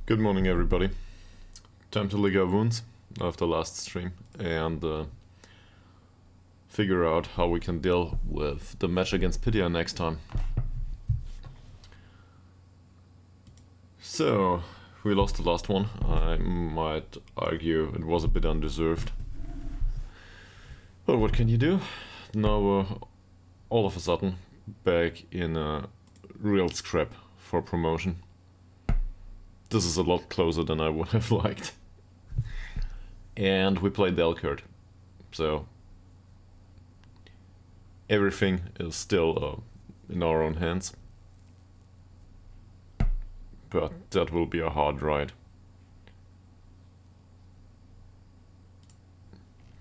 Good morning, everybody. Time to lick our wounds after last stream and figure out how we can deal with the match against Piteå next time. So, we lost the last one. I might argue it was a bit undeserved. But what can you do? Now we're all of a sudden back in a real scrap for promotion. This is a lot closer than I would have liked. And we played the Elkhart. So everything is still in our own hands. But that will be a hard ride.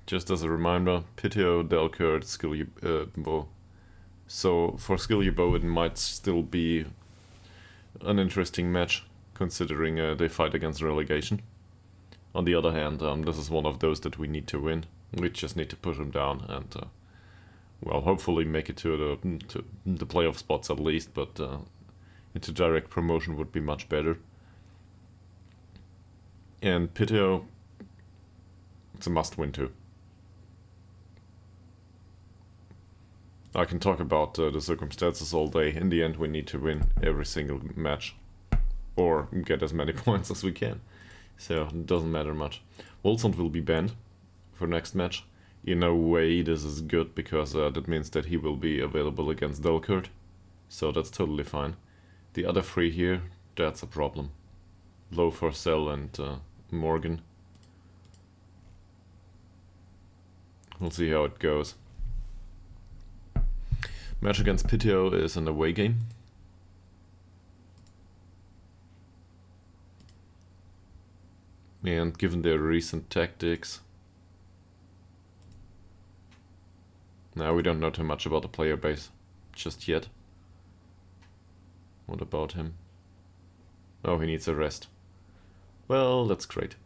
Just as a reminder, Piteå, Elkhart, Skiljebo. So for Skiljebo it might still be an interesting match, considering they fight against relegation. On the other hand, this is one of those that we need to win. We just need to push them down and, well, hopefully make it to the playoff spots at least, but into direct promotion would be much better. And Piteå, it's a must-win too. I can talk about the circumstances all day. In the end, we need to win every single match. Or get as many points as we can. So it doesn't matter much. Woldsunds will be banned for next match. In a way this is good, because that means that he will be available against Elkhart. So that's totally fine. The other three here, that's a problem. Low for Cell and Morgan. We'll see how it goes. Match against Piteå is an away game. And given their recent tactics, now we don't know too much about the player base just yet. What about him? Oh, he needs a rest. Well, that's great.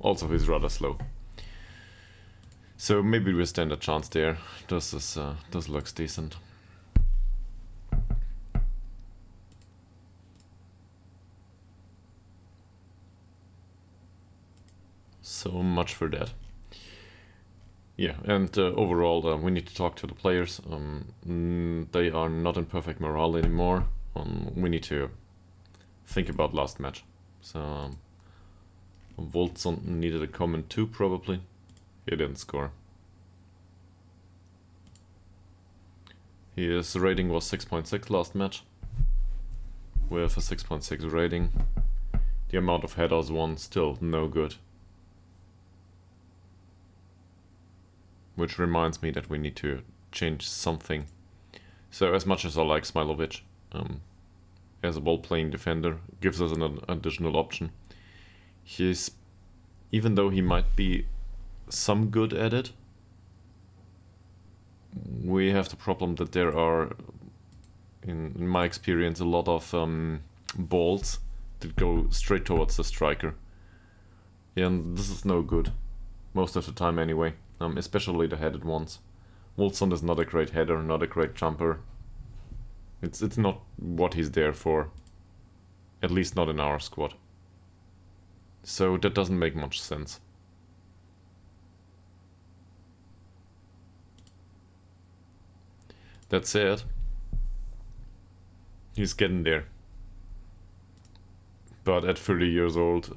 Also, he's rather slow. So maybe we stand a chance there. This looks decent. So much for that. Yeah, and overall we need to talk to the players. They are not in perfect morale anymore. We need to think about last match. So Woldsunds needed a comment too, probably. He didn't score. His rating was 6.6 last match. With a 6.6 rating. The amount of headers won, still no good. Which reminds me that we need to change something. So as much as I like Smilovic as a ball-playing defender, gives us an additional option. Even though he might be some good at it, we have the problem that there are, in my experience, a lot of balls that go straight towards the striker. And this is no good, most of the time anyway. Especially the headed ones. Woldsunds is not a great header, not a great jumper. It's not what he's there for. At least not in our squad. So that doesn't make much sense. That said, he's getting there. But at 30 years old,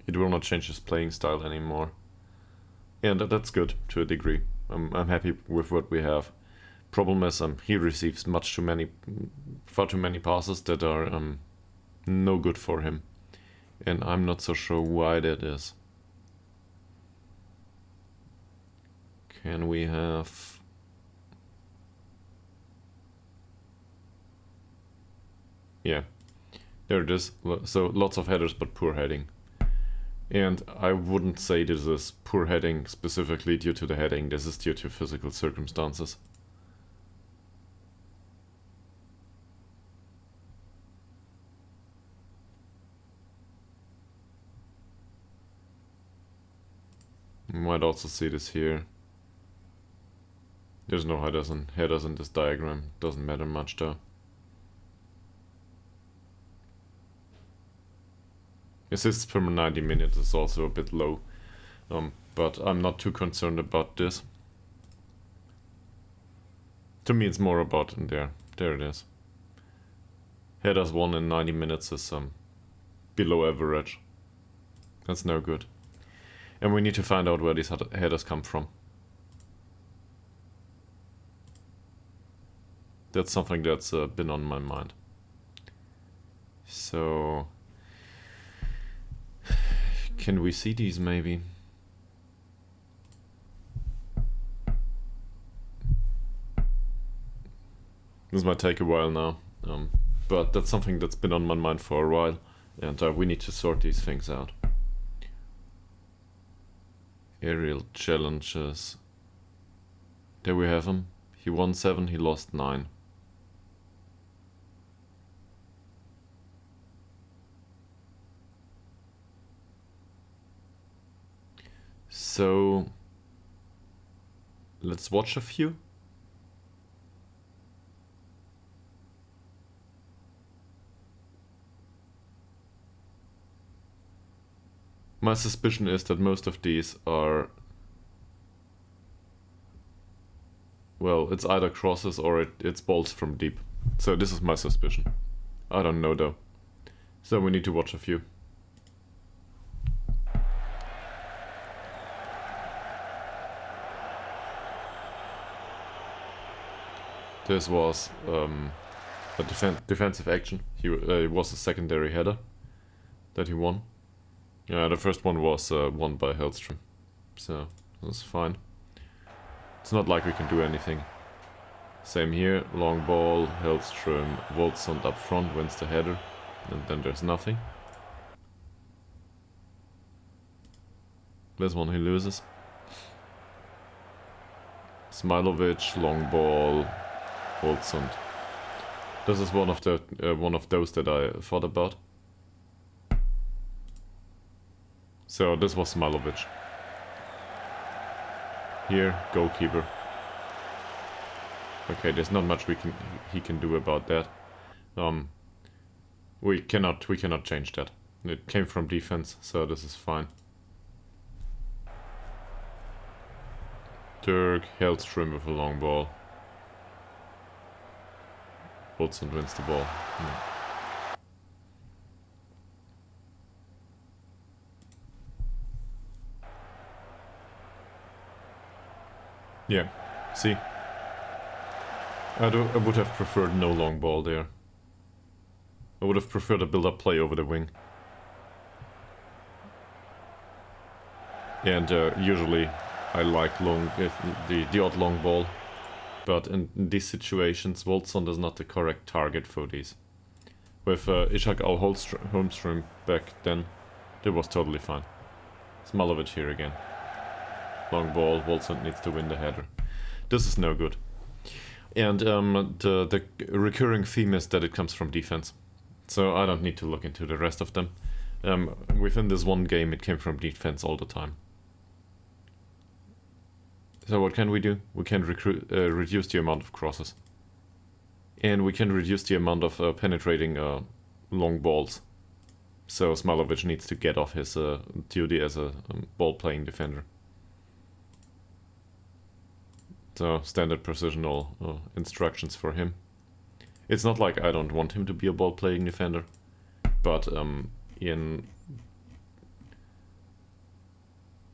it will not change his playing style anymore. And that's good to a degree. I'm happy with what we have. Problem is, he receives far too many passes that are no good for him. And I'm not so sure why that is. Can we have... Yeah, there it is. So lots of headers but poor heading. And I wouldn't say this is poor heading specifically due to the heading, this is due to physical circumstances. You might also see this here. There's no headers in this diagram, doesn't matter much though. Assists per 90 minutes is also a bit low, but I'm not too concerned about this. To me, it's more about there. There it is. Headers 1 in 90 minutes is below average. That's no good. And we need to find out where these headers come from. That's something that's been on my mind. So, can we see these maybe? This might take a while now, but that's something that's been on my mind for a while, and we need to sort these things out. Aerial challenges. There we have him. He won 7, he lost 9. So, let's watch a few. My suspicion is that most of these are, well, it's either crosses or it's balls from deep. So this is my suspicion. I don't know though. So we need to watch a few. This was a defensive action. It was a secondary header that he won. Yeah, the first one was won by Hellstrom, so that's fine. It's not like we can do anything. Same here, long ball, Hellstrom, Woldsunds up front wins the header, and then there's nothing. This one he loses. Smilovic, long ball, Woldsunds. This is one of those that I thought about. So this was Smilovic. Here, goalkeeper. Okay, there's not much he can do about that. We cannot change that. It came from defense, so this is fine. Dirk, Hellstrom with a long ball. Woldsunds wins the ball. Yeah, see? I would have preferred no long ball there. I would have preferred a build-up play over the wing. And usually I like the odd long ball. But in these situations, Woldsunds is not the correct target for these. With Ishak Holmström back then, that was totally fine. Smilovic here again. Long ball, Woldsunds needs to win the header. This is no good. And the recurring theme is that it comes from defense. So I don't need to look into the rest of them. Within this one game, it came from defense all the time. So what can we do? We can reduce the amount of crosses. And we can reduce the amount of penetrating long balls. So Smilovic needs to get off his duty as a ball-playing defender. So standard precisional instructions for him. It's not like I don't want him to be a ball-playing defender, but in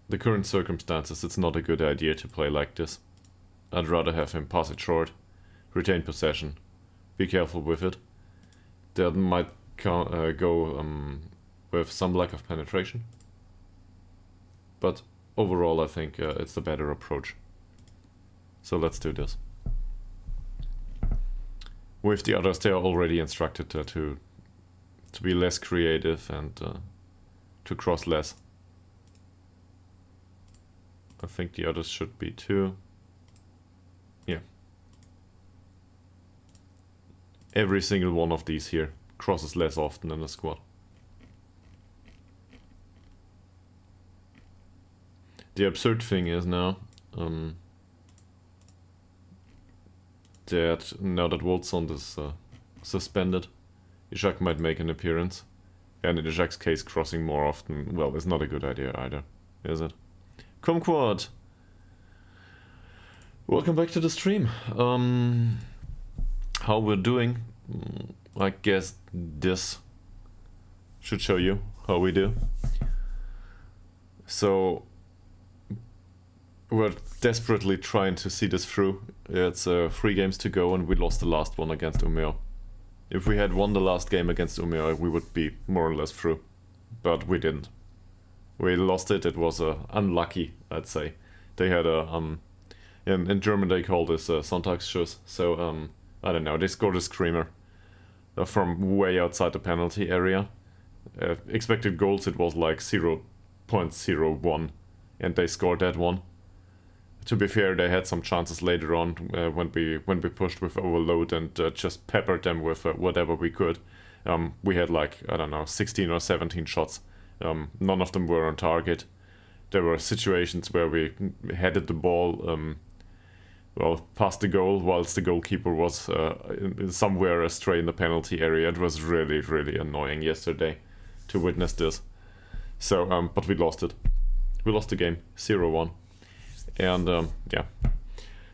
the current circumstances, it's not a good idea to play like this. I'd rather have him pass it short, retain possession, be careful with it. That might go with some lack of penetration, but overall I think it's the better approach. So let's do this. With the others, they are already instructed to be less creative and to cross less. I think the others should be too. Yeah. Every single one of these here crosses less often in the squad. The absurd thing is now that now that Woldsunds is suspended, Ishak might make an appearance, And in Ishak's case, crossing more often, well, is not a good idea either, is it? Kumquat! Welcome back to the stream. How we're doing? I guess this should show you how we do. So, we're desperately trying to see this through. It's 3 games to go and we lost the last one against Umeå. If we had won the last game against Umeå, we would be more or less through. But we didn't. We lost it. It was unlucky, I'd say. They had a in German they call this Sonntagsschuss. So I don't know. They scored a screamer from way outside the penalty area. Expected goals it was like 0.01, and they scored that one. To be fair, they had some chances later on when we pushed with overload and just peppered them with whatever we could. We had like, I don't know, 16 or 17 shots. None of them were on target. There were situations where we headed the ball past the goal whilst the goalkeeper was somewhere astray in the penalty area. It was really, really annoying yesterday to witness this. So, but we lost it. We lost the game, 0-1. And yeah,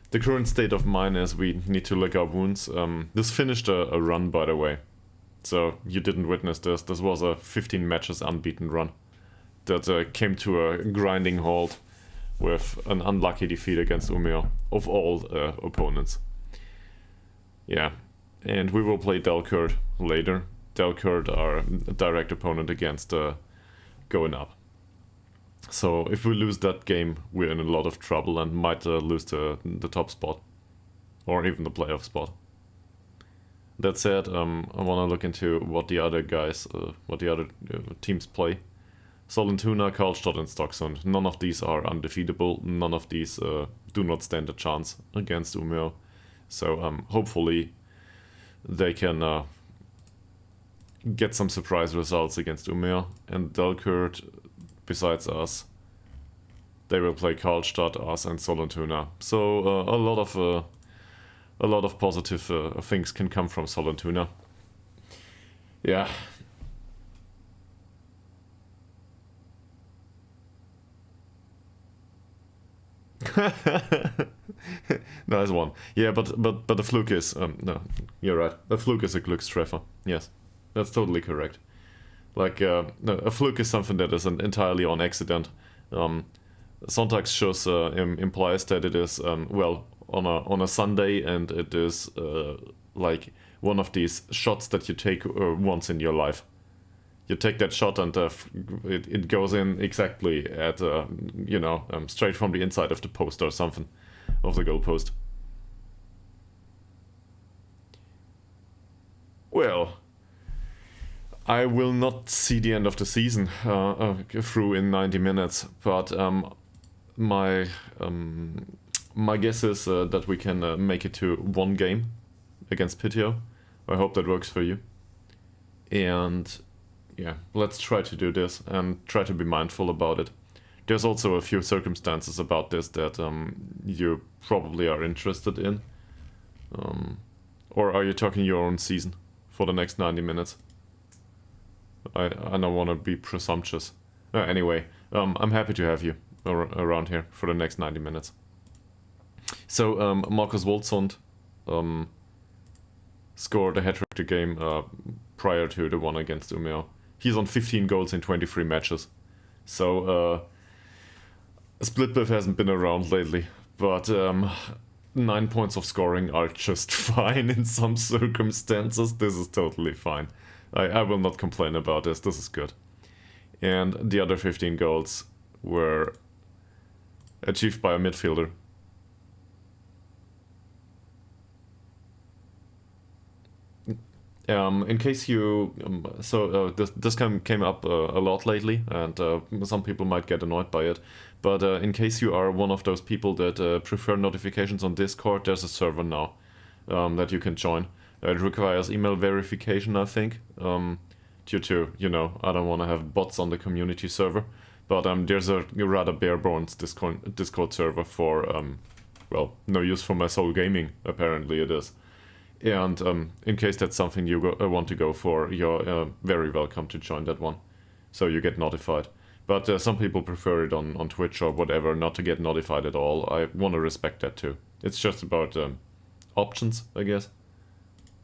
the current state of mind is we need to lick our wounds. This finished a run, by the way. So you didn't witness this. This was a 15 matches unbeaten run that came to a grinding halt with an unlucky defeat against Umeå, of all opponents. Yeah, and we will play Dalkurd later. Dalkurd are a direct opponent against going up. So if we lose that game, we're in a lot of trouble and might lose the top spot, or even the playoff spot. That said, I want to look into what the other guys, what the other teams play. Sollentuna, Karlstad and Stocksund. None of these are undefeatable. None of these do not stand a chance against Umeå. So hopefully they can get some surprise results against Umeå. And Dalkurd, besides us, they will play Karlstad, us and Sollentuna. So a lot of positive things can come from Sollentuna. Yeah. Nice one. Yeah, but the fluke is no, you're right. A fluke is a Glückstreffer. Yes, that's totally correct. Like no, a fluke is something that is entirely on accident. Sonntagsschuss implies that it is well on a Sunday, and it is like one of these shots that you take once in your life. You take that shot and it goes in exactly at straight from the inside of the post or something, of the goal post. Well, I will not see the end of the season through in 90 minutes, but my guess is that we can make it to 1 game against Piteå. I hope that works for you. And yeah, let's try to do this and try to be mindful about it. There's also a few circumstances about this that you probably are interested in. Or are you talking your own season for the next 90 minutes? I don't want to be presumptuous. Anyway, I'm happy to have you around here for the next 90 minutes. So, Markus Woldsunds scored a hat-trick game prior to the one against Umeå. He's on 15 goals in 23 matches. So, Splitbiff hasn't been around lately, but 9 points of scoring are just fine in some circumstances. This is totally fine. I will not complain about this. This is good. And the other 15 goals were achieved by a midfielder. In case you... this came up a lot lately, and some people might get annoyed by it. But in case you are one of those people that prefer notifications on Discord, there's a server now that you can join. It requires email verification, I think, due to, I don't want to have bots on the community server. But there's a rather bare bones Discord server for, no use for my soul gaming, apparently it is. And in case that's something you want to go for, you're very welcome to join that one, so you get notified. But some people prefer it on Twitch or whatever, not to get notified at all. I want to respect that too. It's just about options, I guess.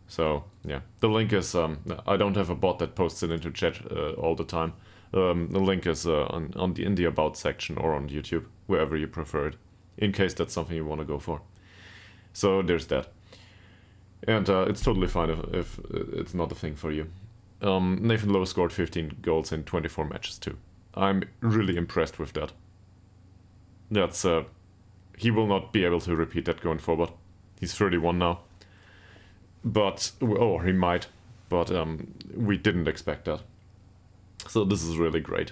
So yeah, the link is, I don't have a bot that posts it into chat all the time. The link is in the About section or on YouTube, wherever you prefer it, in case that's something you want to go for. So there's that. And it's totally fine if it's not a thing for you. Nathan Lowe scored 15 goals in 24 matches too. I'm really impressed with that. That's he will not be able to repeat that going forward. He's 31 now. But, or he might, but we didn't expect that. So this is really great.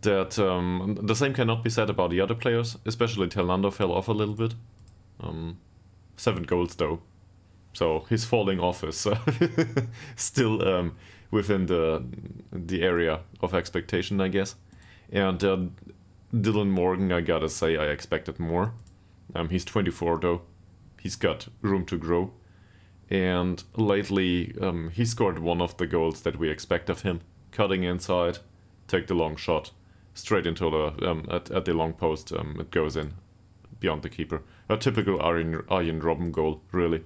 That the same cannot be said about the other players, especially Telando fell off a little bit. 7 goals though, so his falling off is still within the area of expectation, I guess. And Dylan Morgan, I gotta say, I expected more. He's 24 though, he's got room to grow. And lately he scored one of the goals that we expect of him, cutting inside, take the long shot, straight into the at the long post, it goes in beyond the keeper. A typical Arjen Robben goal, really.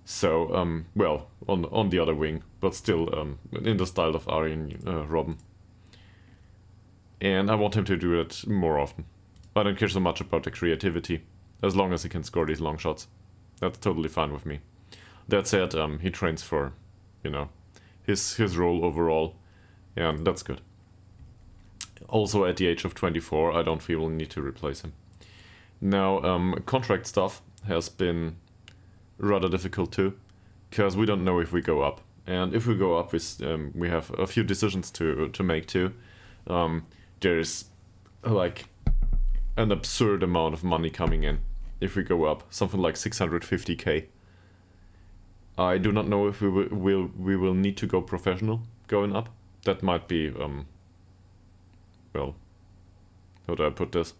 So, well, on the other wing, but still in the style of Arjen Robben. And I want him to do it more often. I don't care so much about the creativity, as long as he can score these long shots. That's totally fine with me. That said, he trains for, you know, his role overall, and that's good. Also, at the age of 24, I don't feel a need to replace him. Now, contract stuff has been rather difficult too, because we don't know if we go up. And if we go up, we have a few decisions to make too. There's like an absurd amount of money coming in if we go up, something like 650k. I do not know if we will need to go professional going up. That might be, well, how do I put this?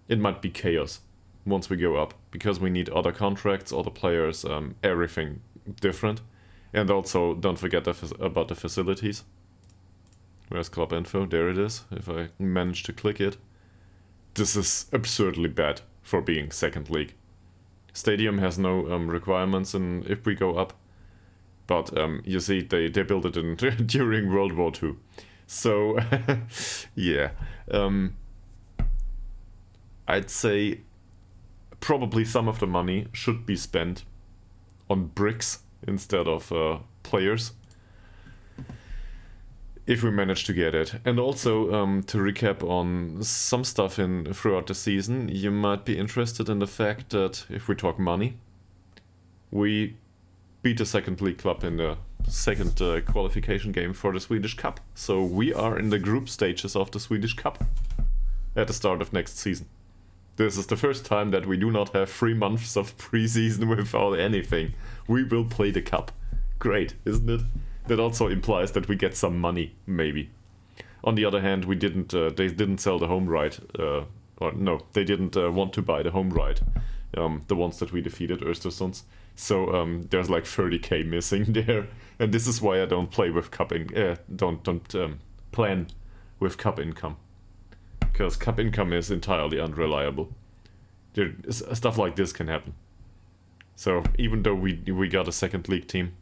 It might be chaos once we go up, because we need other contracts, other players, everything different. And also, don't forget about the facilities. Where's club info? There it is, if I manage to click it. This is absurdly bad for being second league. Stadium has no requirements if we go up. But you see, they built it in during World War II. So, yeah. I'd say probably some of the money should be spent on bricks instead of players, if we manage to get it. And also, to recap on some stuff throughout the season, you might be interested in the fact that if we talk money, we beat a second league club in the second qualification game for the Swedish Cup. So we are in the group stages of the Swedish Cup at the start of next season. This is the first time that we do not have 3 months of preseason without anything. We will play the cup. Great, isn't it? That also implies that we get some money, maybe. On the other hand, they didn't sell the home right, or no, they didn't want to buy the home right, the ones that we defeated, Östersunds. So there's like 30k missing there, and this is why I don't play with don't plan with cup income, because cup income is entirely unreliable. Stuff like this can happen. So even though we got a second league team,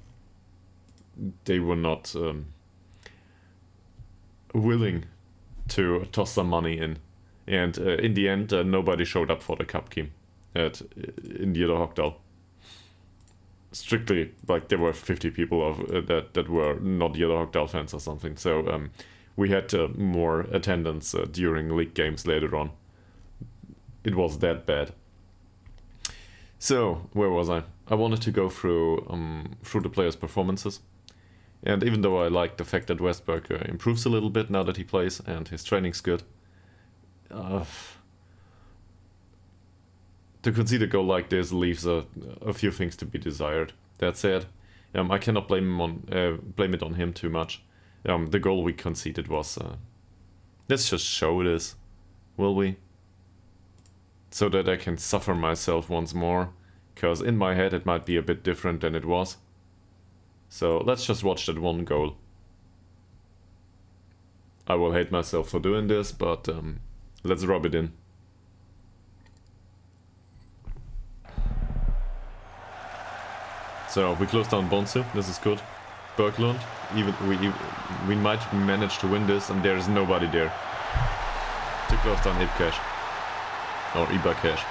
they were not willing to toss some money in, and in the end, nobody showed up for the cup game in Ytterhogdal. Strictly, like, there were 50 people that were not Ytterhogdal fans or something. So we had more attendance during league games later on. It was that bad. So where was I? I wanted to go through the players' performances. And even though I like the fact that Westberg improves a little bit now that he plays and his training's good, to concede a goal like this leaves a few things to be desired. That said, I cannot blame it on him too much. The goal we conceded was... let's just show this, will we? so that I can suffer myself once more, because in my head it might be a bit different than it was. So let's just watch that one goal. I will hate myself for doing this, but let's rub it in. So we close down Bonsu, this is good. Berglund, we might manage to win this, and there is nobody there to close down Ibacache. Or Ibacache.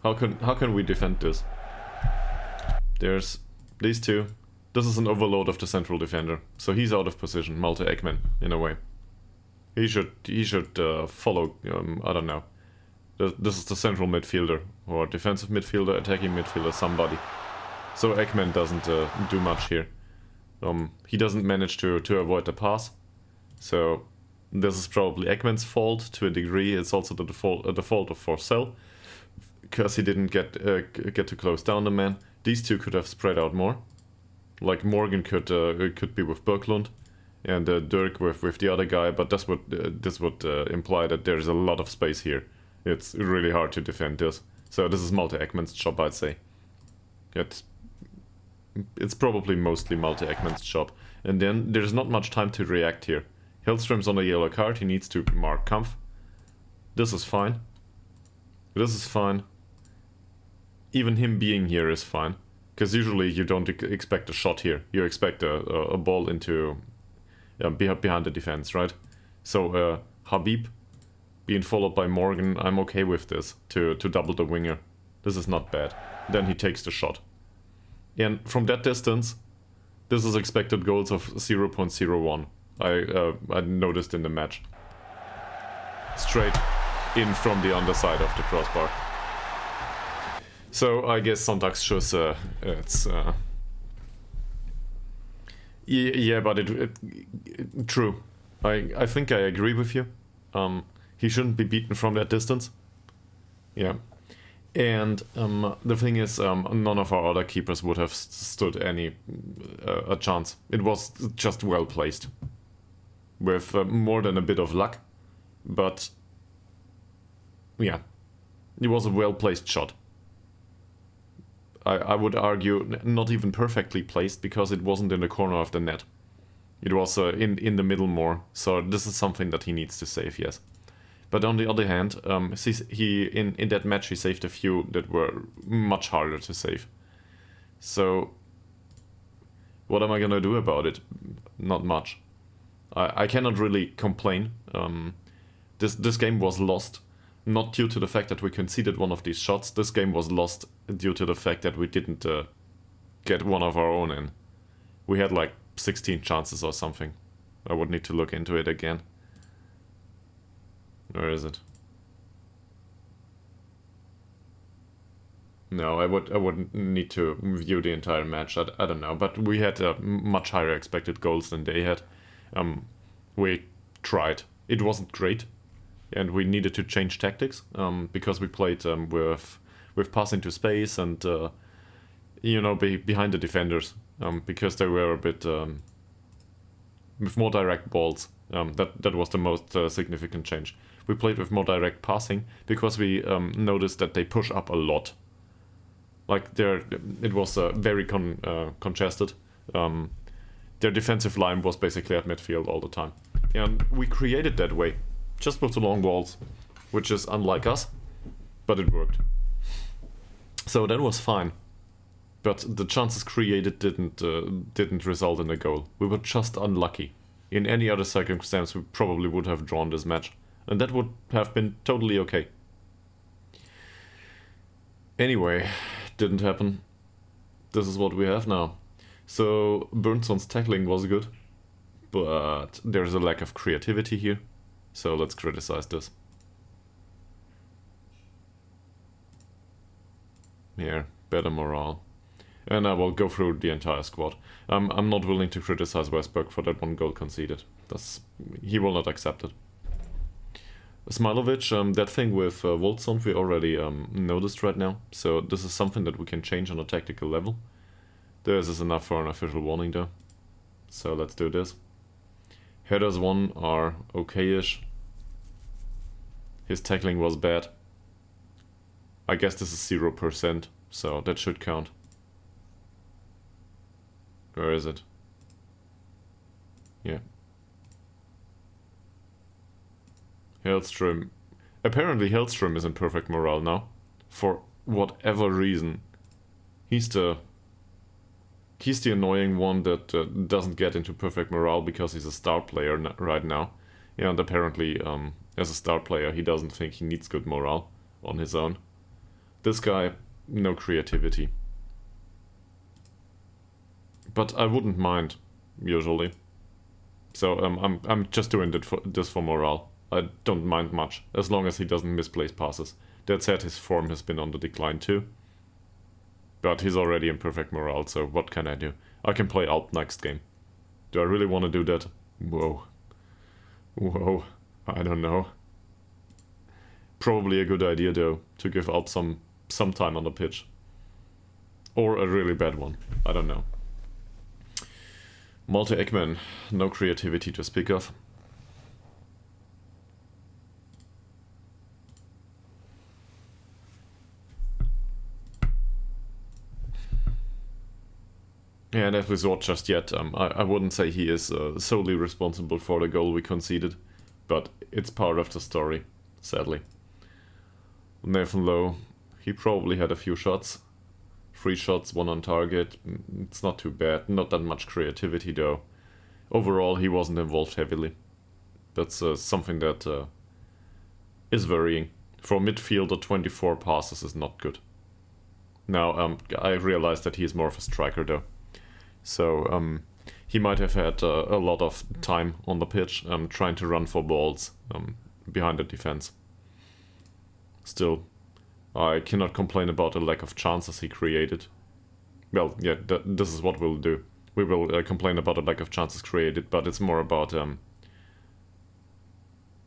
How can we defend this? There's these two. This is an overload of the central defender, so he's out of position. Multi-Eggman in a way. He should follow. I don't know. This is the central midfielder or defensive midfielder, attacking midfielder, somebody. So Eggman doesn't do much here. He doesn't manage to avoid the pass. So this is probably Eggman's fault to a degree. It's also the fault of Forcell, because he didn't get to close down the man. These two could have spread out more. Like Morgan could be with Berglund, and Dirk with the other guy. But this would imply that there is a lot of space here. It's really hard to defend this. So this is Multi-Eggman's job, I'd say. It's probably mostly Multi-Eggman's job. And then there's not much time to react here. Hillström's on a yellow card, he needs to mark Kampf. This is fine. This is fine. Even him being here is fine. Because usually you don't expect a shot here. You expect a ball into behind the defense, right? So Habib being followed by Morgan, I'm okay with this, to double the winger. This is not bad. Then he takes the shot. And from that distance, this is expected goals of 0.01. I noticed in the match. Straight in from the underside of the crossbar. So I guess Sonntagsschuss, it's... yeah, but true. I think I agree with you. He shouldn't be beaten from that distance. Yeah. And the thing is, none of our other keepers would have stood a chance. It was just well placed. With more than a bit of luck. But, yeah. It was a well placed shot. I would argue not even perfectly placed, because it wasn't in the corner of the net. It was in the middle more. So this is something that he needs to save, yes. But on the other hand, he in that match he saved a few that were much harder to save. So what am I gonna do about it? Not much. I cannot really complain. This game was lost, not due to the fact that we conceded one of these shots. This game was lost due to the fact that we didn't get one of our own in. We had like 16 chances or something. I would need to look into it again. Where is it? No, I would need to view the entire match. I don't know, but we had much higher expected goals than they had. We tried. It wasn't great, and we needed to change tactics because we played with passing to space and behind the defenders because they were a bit with more direct balls. That was the most significant change. We played with more direct passing because we noticed that they push up a lot. Like it was very congested. Their defensive line was basically at midfield all the time. And we created that way, just with the long balls, which is unlike us, but it worked. So that was fine. But the chances created didn't result in a goal. We were just unlucky. In any other circumstance, we probably would have drawn this match. And that would have been totally okay. Anyway, didn't happen. This is what we have now. So, Burnsson's tackling was good. But there's a lack of creativity here. So let's criticize this. Here, better morale. And I will go through the entire squad. I'm not willing to criticize Westberg for that one goal conceded. He will not accept it. Smilovic, that thing with Woldsunds we already noticed right now. So this is something that we can change on a tactical level. This is enough for an official warning though. So let's do this. Headers 1 are okay-ish. His tackling was bad. I guess this is 0%, so that should count. Where is it? Yeah. Hellström. Apparently Hellström is in perfect morale now. For whatever reason. He's the annoying one that doesn't get into perfect morale because he's a star player right now. Yeah, and apparently as a star player he doesn't think he needs good morale on his own. This guy, no creativity. But I wouldn't mind, usually. So I'm just doing this for morale. I don't mind much, as long as he doesn't misplace passes. That said, his form has been on the decline too. But he's already in perfect morale, so what can I do? I can play Alp next game. Do I really want to do that? Whoa. Whoa. I don't know. Probably a good idea though, to give Alp some time on the pitch. Or a really bad one. I don't know. Malte Ekman, no creativity to speak of. Yeah, that was not just yet. I wouldn't say he is solely responsible for the goal we conceded, but it's part of the story, sadly. Nathan Lowe, he probably had a few shots. 3 shots, 1 on target. It's not too bad. Not that much creativity though. Overall, he wasn't involved heavily. That's something that is worrying. For a midfielder, 24 passes is not good. Now, I realize that he's more of a striker though. So he might have had a lot of time on the pitch trying to run for balls behind the defense. Still, I cannot complain about the lack of chances he created. Well, yeah, this is what we'll do. We will complain about the lack of chances created, but it's more about...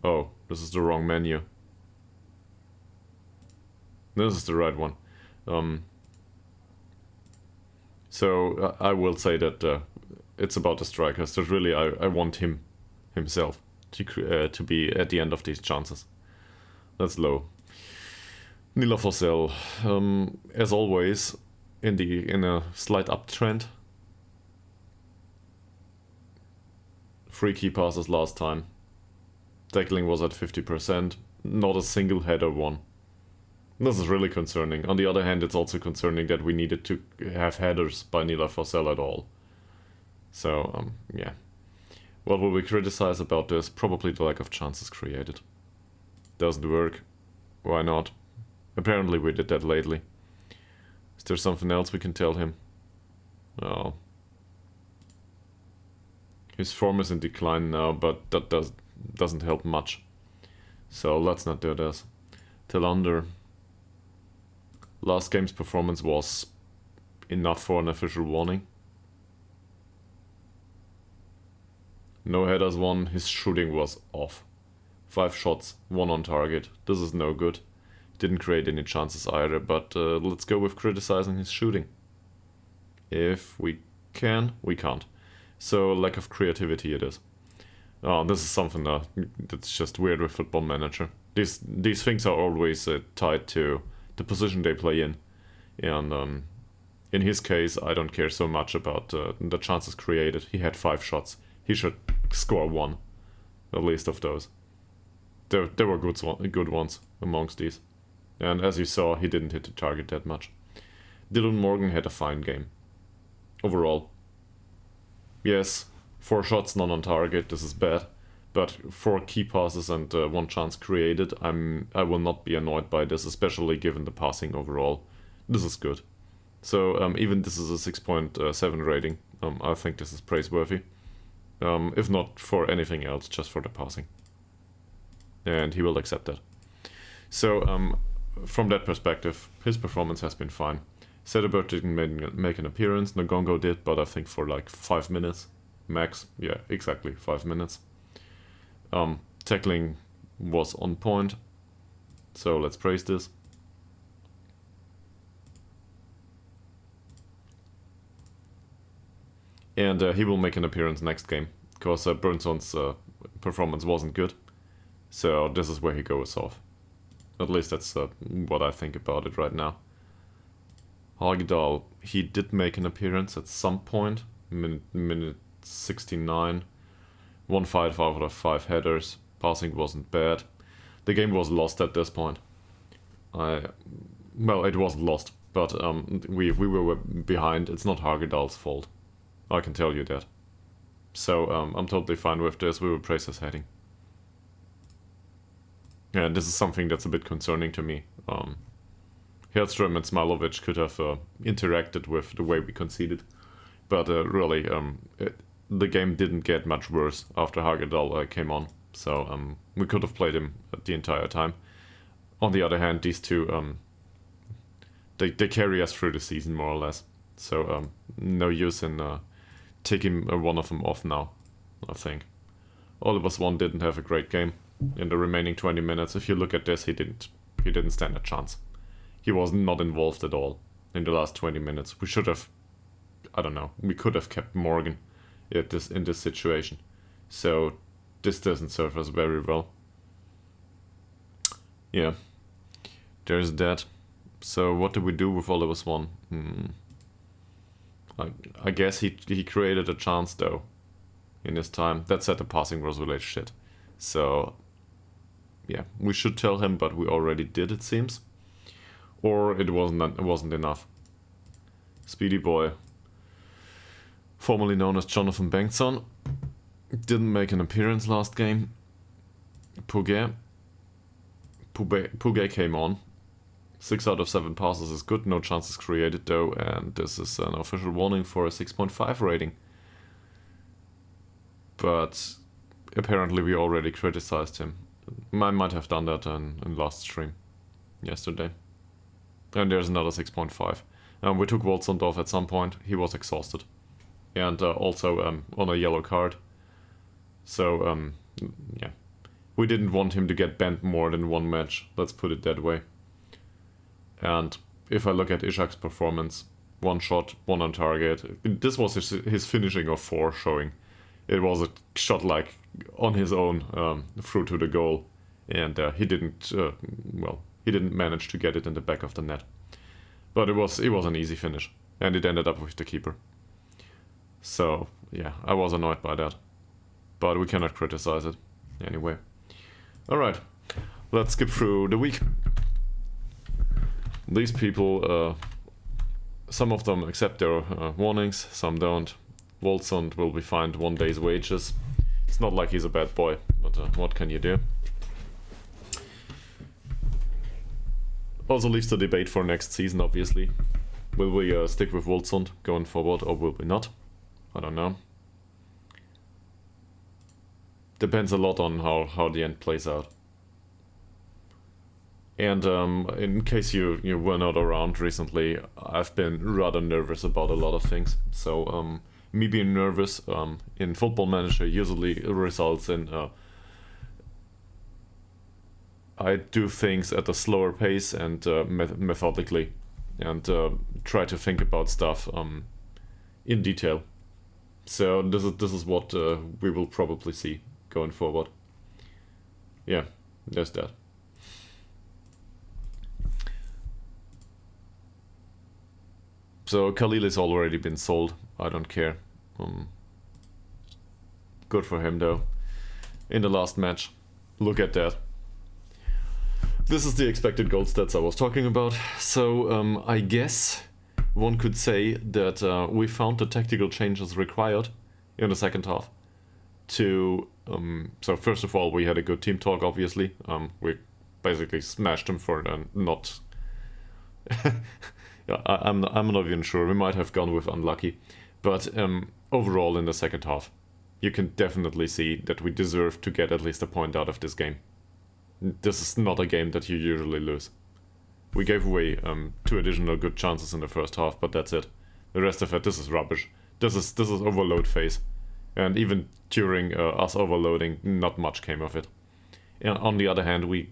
Oh, this is the wrong menu. This is the right one. So I will say that it's about the strikers. That really I want himself to be at the end of these chances. That's low. Nila Fossell, as always, in a slight uptrend. 3 key passes last time. Tackling was at 50%. Not a single header won. This is really concerning. On the other hand, it's also concerning that we needed to have headers by Nila Fossell at all. So, yeah. What will we criticize about this? Probably the lack of chances created. Doesn't work. Why not? Apparently we did that lately. Is there something else we can tell him? Oh. His form is in decline now, but that doesn't help much. So let's not do this. Tillander. Last game's performance was enough for an official warning. No headers won, his shooting was off. 5 shots, 1 on target. This is no good. Didn't create any chances either, but let's go with criticizing his shooting. If we can, we can't. So lack of creativity it is. Oh, this is something that's just weird with Football Manager. These things are always tied to the position they play in. And in his case, I don't care so much about the chances created. He had 5 shots. He should score 1, at least of those. There were good ones amongst these. And as you saw, he didn't hit the target that much. Dylan Morgan had a fine game. Overall. Yes, 4 shots, none on target, this is bad. But 4 key passes and 1 chance created, I will not be annoyed by this, especially given the passing overall. This is good. So even this is a 6.7 rating. I think this is praiseworthy. If not for anything else, just for the passing. And he will accept that. So from that perspective, his performance has been fine. Sederberg didn't make an appearance, Ngongo did, but I think for like 5 minutes max. Yeah, exactly 5 minutes. Tackling was on point, so let's praise this. And he will make an appearance next game, because Bernsson's performance wasn't good. So this is where he goes off. At least that's what I think about it right now. Ytterhogdals, he did make an appearance at some point, minute 69. 1 fight, 5 out of 5 headers. Passing wasn't bad. The game was lost at this point. Well, it wasn't lost, but we were behind. It's not Ytterhogdals' fault. I can tell you that. So I'm totally fine with this. We will praise his heading. And this is something that's a bit concerning to me. Hellström and Smilovic could have interacted with the way we conceded. But really, the game didn't get much worse after Ytterhogdals came on. So we could have played him the entire time. On the other hand, these two, they carry us through the season more or less. So no use in taking one of them off now, I think. Oliver's one didn't have a great game in the remaining 20 minutes. If you look at this, he didn't stand a chance. He was not involved at all in the last 20 minutes. We should have, I don't know, we could have kept Morgan in this situation. So this doesn't serve us very well. Yeah, there's that. So what did we do with Oliver's one? I guess he created a chance though in his time. That said, the passing was really shit. So yeah, we should tell him, but we already did, it seems. Or it wasn't enough. Speedy boy, formerly known as Jonathan Bengtsson, didn't make an appearance last game. Puget came on. 6 out of 7 passes is good, no chances created though, and this is an official warning for a 6.5 rating. But apparently we already criticized him. I might have done that in last stream yesterday. And there's another 6.5. We took Woldsunds off at some point. He was exhausted. And also on a yellow card. So, yeah. We didn't want him to get banned more than one match. Let's put it that way. And if I look at Ishak's performance, 1 shot, 1 on target. This was his finishing of 4 showing. It was a shot like on his own through to the goal. And he didn't manage to get it in the back of the net. But it was an easy finish. And it ended up with the keeper. So, yeah, I was annoyed by that. But we cannot criticize it. Anyway. Alright, let's skip through the week. These people, some of them accept their warnings, some don't. Woldsunds will be fined 1 day's wages. It's not like he's a bad boy, but what can you do? Also leaves the debate for next season, obviously. Will we stick with Woldsunds going forward, or will we not? I don't know. Depends a lot on how the end plays out. And in case you were not around recently, I've been rather nervous about a lot of things. So me being nervous in Football Manager usually results in I do things at a slower pace and methodically, and try to think about stuff in detail. So this is what we will probably see going forward. Yeah, there's that. So Khalil has already been sold. I don't care. Good for him though. In the last match, look at that. This is the expected goal stats I was talking about. So I guess one could say that we found the tactical changes required in the second half. So first of all, we had a good team talk. Obviously, we basically smashed them for not. Yeah, I'm not even sure. We might have gone with unlucky, but overall in the second half, you can definitely see that we deserve to get at least a point out of this game. This is not a game that you usually lose. We gave away 2 additional good chances in the first half, but that's it. The rest of it, this is rubbish. This is overload phase, and even during us overloading, not much came of it. And on the other hand, we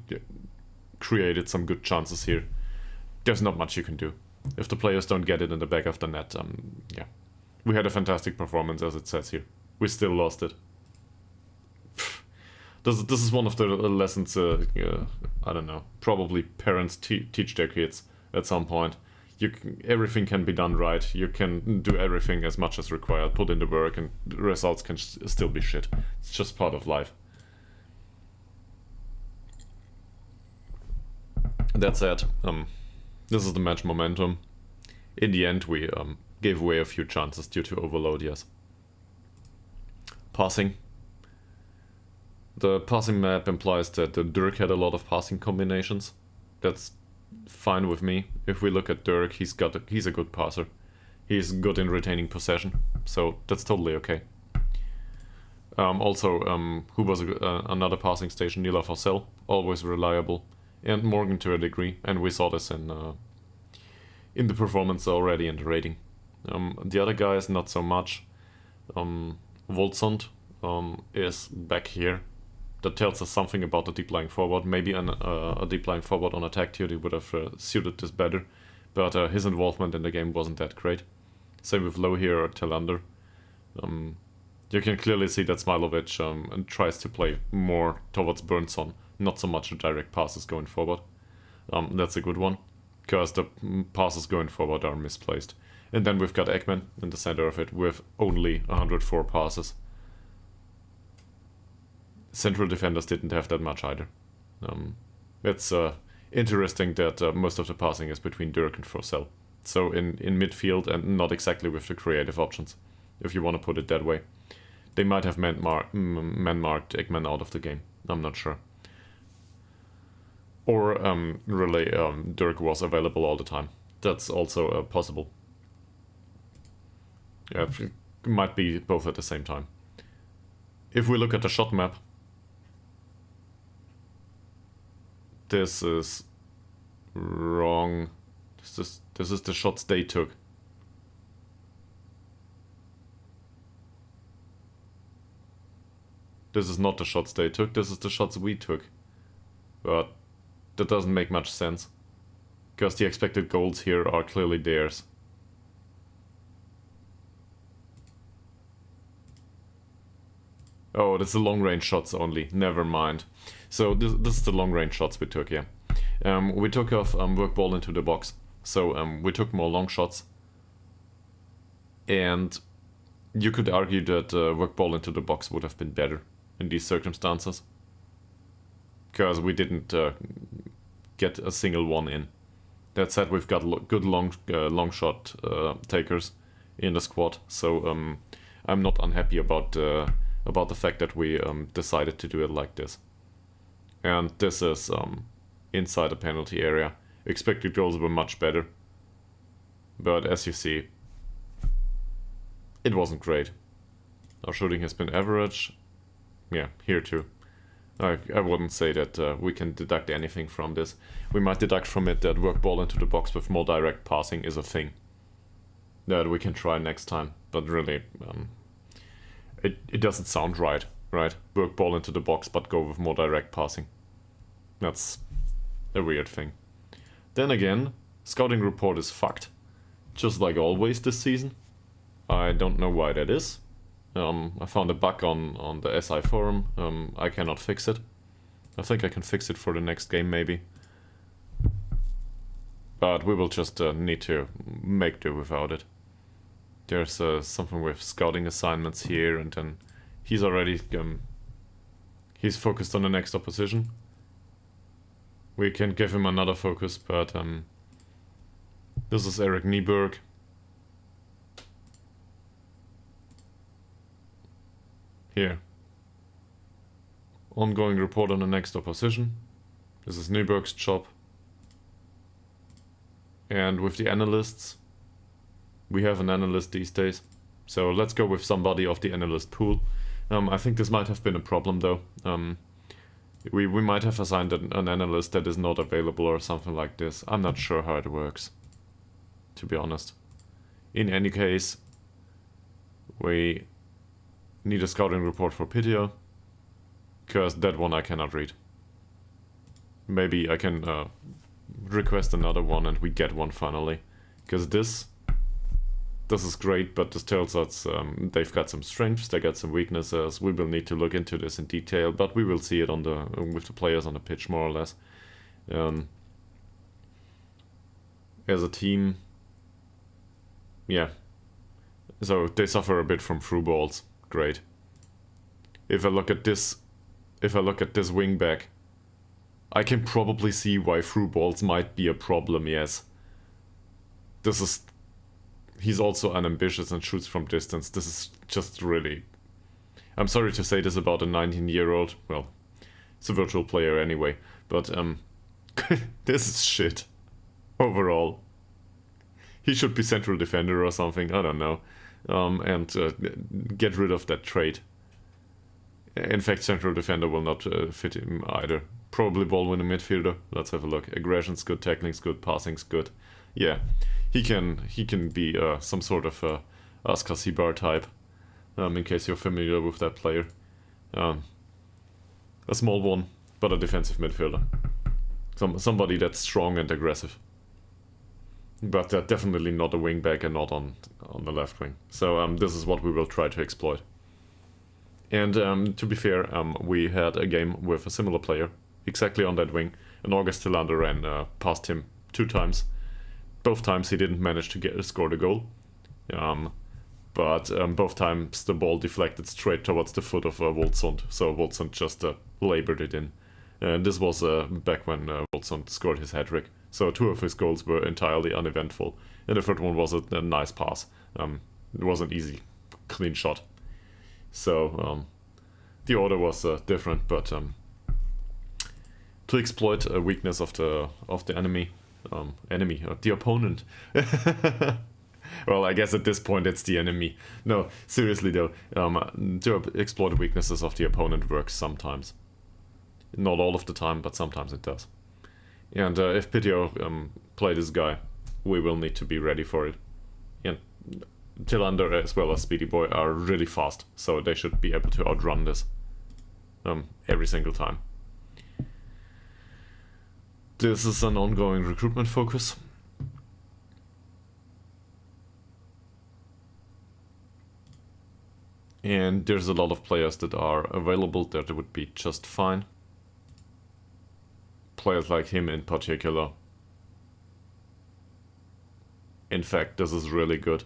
created some good chances here. There's not much you can do. If the players don't get it in the back of the net, yeah. We had a fantastic performance, as it says here. We still lost it. This is one of the lessons, I don't know, probably parents teach their kids at some point. Everything can be done right. You can do everything as much as required, put in the work, and the results can still be shit. It's just part of life. That said, this is the match momentum. In the end, we gave away a few chances due to overload, yes. Passing. The passing map implies that Dirk had a lot of passing combinations. That's fine with me. If we look at Dirk, he's a good passer. He's good in retaining possession, so that's totally okay. Also, who was another passing station? Nila Fossell, always reliable, and Morgan to a degree, and we saw this in the performance already in the rating. The other guys, not so much. Woldsunds is back here. That tells us something about the deep lying forward. Maybe a deep lying forward on attack duty would have suited this better, but his involvement in the game wasn't that great. Same with Low here or Tillander. You can clearly see that Smilovic tries to play more towards Burnson, not so much direct passes going forward. That's a good one, because the passes going forward are misplaced. And then we've got Ekman in the center of it with only 104 passes. Central defenders didn't have that much either. It's interesting that most of the passing is between Dirk and Forsell. So in midfield, and not exactly with the creative options, if you want to put it that way. They might have man-marked Ekman out of the game. I'm not sure. Or really Dirk was available all the time. That's also possible. Yeah, it might be both at the same time. If we look at the shot map, this is wrong. This is the shots they took. This is not the shots they took, this is the shots we took. But that doesn't make much sense, because the expected goals here are clearly theirs. Oh, that's the long range shots only, never mind. So this is the long range shots we took, yeah. We took off work ball into the box, so we took more long shots. And you could argue that work ball into the box would have been better in these circumstances, because we didn't get a single one in. That said, we've got good long shot takers in the squad, so I'm not unhappy about the fact that we decided to do it like this. And this is inside the penalty area. Expected goals were much better, but as you see, it wasn't great. Our shooting has been average. Yeah, here too. I wouldn't say that we can deduct anything from this. We might deduct from it that work ball into the box with more direct passing is a thing that we can try next time, but really it doesn't sound right? Work ball into the box but go with more direct passing. That's a weird thing. Then again, scouting report is fucked, just like always this season. I don't know why that is. I found a bug on the SI forum. I cannot fix it. I think I can fix it for the next game maybe. But we will just need to make do without it. There's something with scouting assignments here, and then he's already he's focused on the next opposition. We can give him another focus, but this is Eric Nieberg. Here. Ongoing report on the next opposition. This is Nieberg's job. And with the analysts, we have an analyst these days. So let's go with somebody of the analyst pool. I think this might have been a problem though. We might have assigned an analyst that is not available or something like this. I'm not sure how it works, to be honest. In any case, we need a scouting report for Piteå, because that one I cannot read. Maybe I can request another one and we get one finally, because this this is great, but this tells us they've got some strengths, they got some weaknesses. We will need to look into this in detail, but we will see it on with the players on the pitch more or less. As a team, yeah. So they suffer a bit from through balls. Great. If I look at this wing back, I can probably see why through balls might be a problem. Yes. He's also unambitious and shoots from distance. This is just really... I'm sorry to say this about a 19-year-old. Well, it's a virtual player anyway. But, this is shit. Overall. He should be central defender or something. I don't know. And get rid of that trait. In fact, central defender will not fit him either. Probably ball-winning midfielder. Let's have a look. Aggression's good, tackling's good, passing's good. Yeah. He can be some sort of Oscar Seabar type, in case you're familiar with that player. A small one, but a defensive midfielder. Somebody that's strong and aggressive. But definitely not a wing back and not on the left wing. So this is what we will try to exploit. And to be fair, we had a game with a similar player, exactly on that wing, and August Tillander ran past him 2 times. Both times he didn't manage to score the goal, but both times the ball deflected straight towards the foot of Woldsunds, so Woldsunds just labored it in. And this was back when Woldsunds scored his hat-trick, so 2 of his goals were entirely uneventful, and the 3rd one was a nice pass. It was an easy, clean shot. So the order was different, but to exploit a weakness of the enemy, the opponent. Well, I guess at this point it's the enemy. No, seriously though, to explore the weaknesses of the opponent works sometimes. Not all of the time, but sometimes it does. And if Piteå play this guy, we will need to be ready for it. And Tillander as well as Speedy Boy are really fast, so they should be able to outrun this every single time. This is an ongoing recruitment focus. And there's a lot of players that are available that would be just fine. Players like him in particular. In fact, this is really good.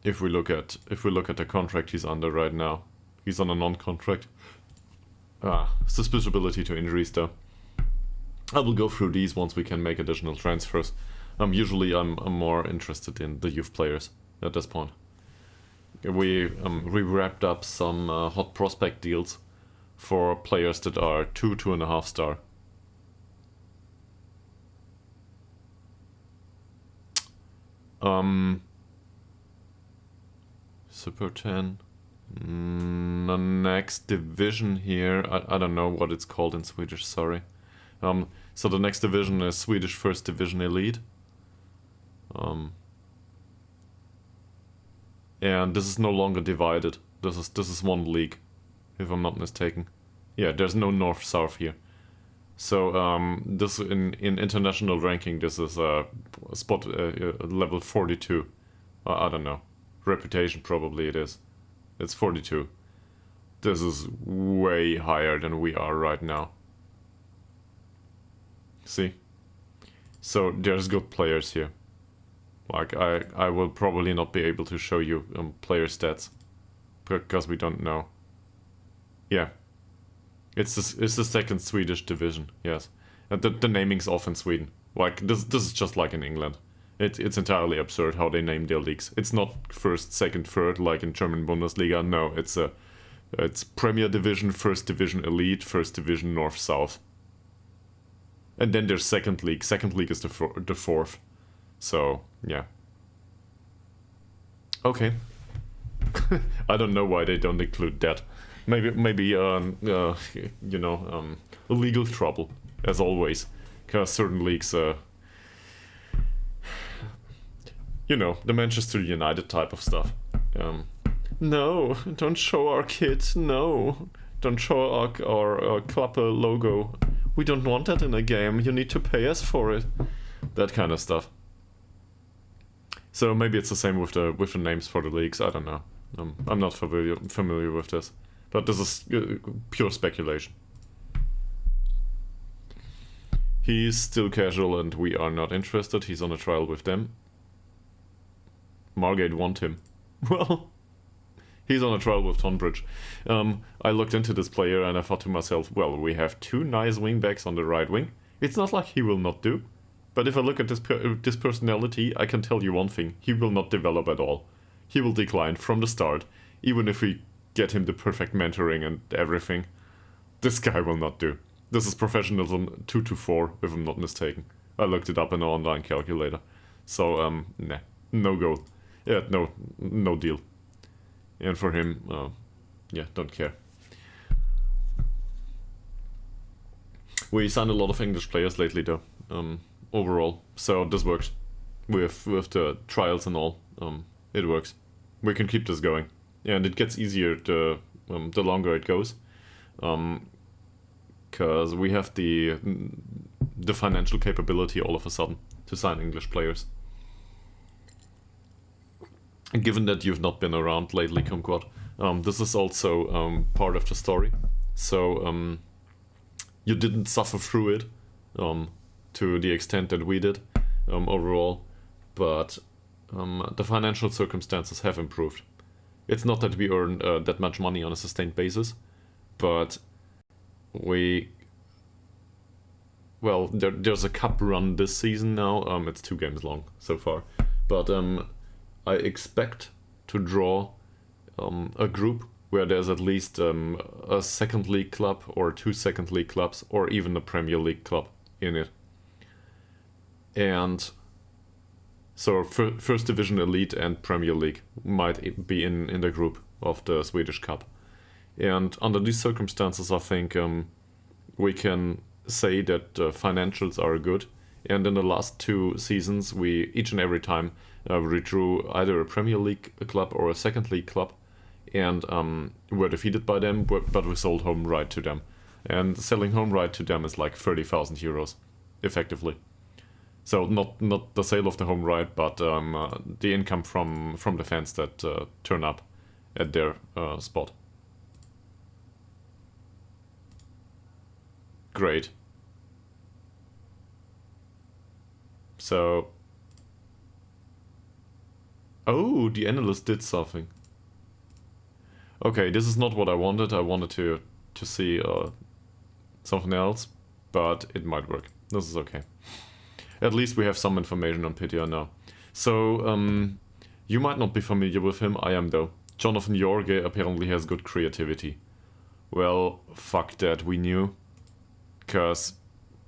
If we look at the contract he's under right now, he's on a non-contract. Susceptibility to injuries though. I will go through these once we can make additional transfers. Usually I'm more interested in the youth players at this point. We wrapped up some hot prospect deals for players that are 2.5 star. Super 10. The next division here, I don't know what it's called in Swedish, sorry. So the next division is Swedish First Division Elite. And this is no longer divided. This is one league, if I'm not mistaken. Yeah, there's no north-south here. So this in international ranking, this is spot level 42. I don't know. Reputation probably it is. It's 42. This is way higher than we are right now. See? So there's good players here. Like I will probably not be able to show you player stats because we don't know. Yeah. It's the second Swedish division, yes. And the naming's off in Sweden. Like this is just like in England. It's entirely absurd how they name their leagues. It's not first, second, third like in German Bundesliga. No, it's Premier Division, First Division Elite, First Division North South. And then there's Second League. Second League is the fourth. So, yeah. Okay. I don't know why they don't include that. Maybe legal trouble, as always. Because certain leagues, the Manchester United type of stuff. No, don't show our kids, no. Don't show our club logo. We don't want that in a game, you need to pay us for it. That kind of stuff. So maybe it's the same with the names for the leagues. I don't know. I'm not familiar with this, but this is pure speculation. He's still casual and we are not interested. He's on a trial with them. Margate want him. Well, he's on a trial with Tonbridge. I looked into this player and I thought to myself, well, we have 2 nice wingbacks on the right wing. It's not like he will not do. But if I look at this personality, I can tell you one thing. He will not develop at all. He will decline from the start, even if we get him the perfect mentoring and everything. This guy will not do. This is professionalism 2 to 4, if I'm not mistaken. I looked it up in an online calculator. So, nah, no go. Yeah, no deal. And for him, yeah, don't care. We signed a lot of English players lately, though. Overall, so this works with the trials and all. It works. We can keep this going, and it gets easier the longer it goes, because we have the financial capability all of a sudden to sign English players. And given that you've not been around lately, Kumquat, this is also part of the story. So you didn't suffer through it. To the extent that we did overall, but the financial circumstances have improved. It's not that we earn that much money on a sustained basis, but there's a cup run this season now. It's 2 games long so far, but I expect to draw a group where there's at least a second league club or 2 second league clubs or even a Premier League club in it. And so First Division Elite and Premier League might be in the group of the Swedish Cup. And under these circumstances, I think we can say that the financials are good. And in the last 2 seasons, we each and every time we drew either a Premier League club or a second league club, and were defeated by them, but we sold home right to them. And selling home right to them is like 30,000 euros, effectively. So not the sale of the home right, but the income from the fans that turn up at their spot. Great. So, oh, the analyst did something. Okay, this is not what I wanted. I wanted to see something else, but it might work. This is okay. At least we have some information on Piteå now. So, you might not be familiar with him, I am though. Jonathan Jorge apparently has good creativity. Well, fuck that, we knew. Because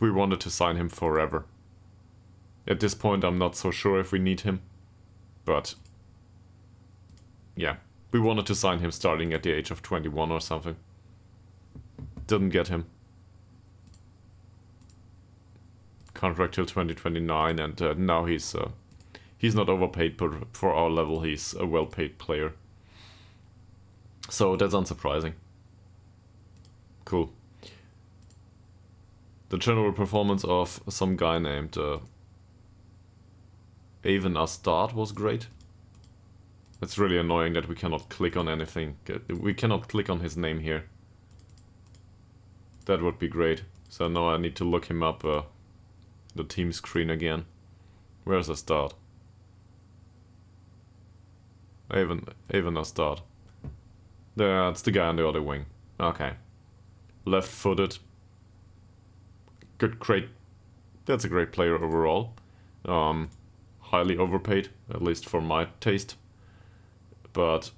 we wanted to sign him forever. At this point, I'm not so sure if we need him. But, yeah. We wanted to sign him starting at the age of 21 or something. Didn't get him. Contract till 2029, and now he's not overpaid, but for our level he's a well-paid player. So that's unsurprising. Cool. The general performance of some guy named Avon Astad was great. It's really annoying that we cannot click on anything. We cannot click on his name here. That would be great. So now I need to look him up. The team screen again. Where's the start? Avon Astad. That's the guy on the other wing. Okay. Left-footed. Great. That's a great player overall. Highly overpaid, at least for my taste. But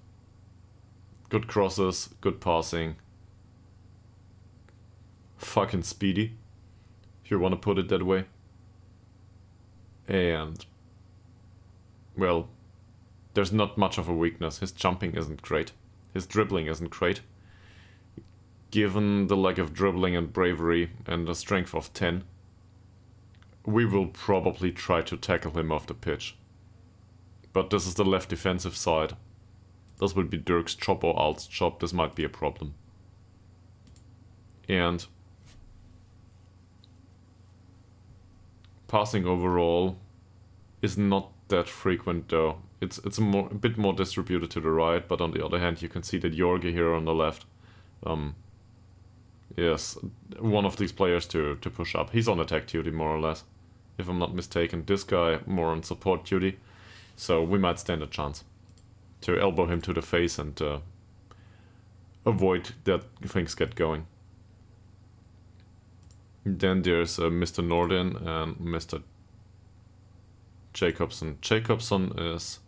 good crosses, good passing. Fucking speedy, if you want to put it that way. And, well, there's not much of a weakness. His jumping isn't great. His dribbling isn't great. Given the lack of dribbling and bravery and a strength of 10, we will probably try to tackle him off the pitch. But this is the left defensive side. This will be Dirk's chop or Alt's chop. This might be a problem. And passing overall is not that frequent though. It's a bit more distributed to the right, but on the other hand, you can see that Jorge here on the left, yes, one of these players to push up. He's on attack duty more or less, if I'm not mistaken. This guy more on support duty, so we might stand a chance to elbow him to the face and avoid that things get going. Then there's Mr. Nordin and Mr. Jacobson. Jacobson is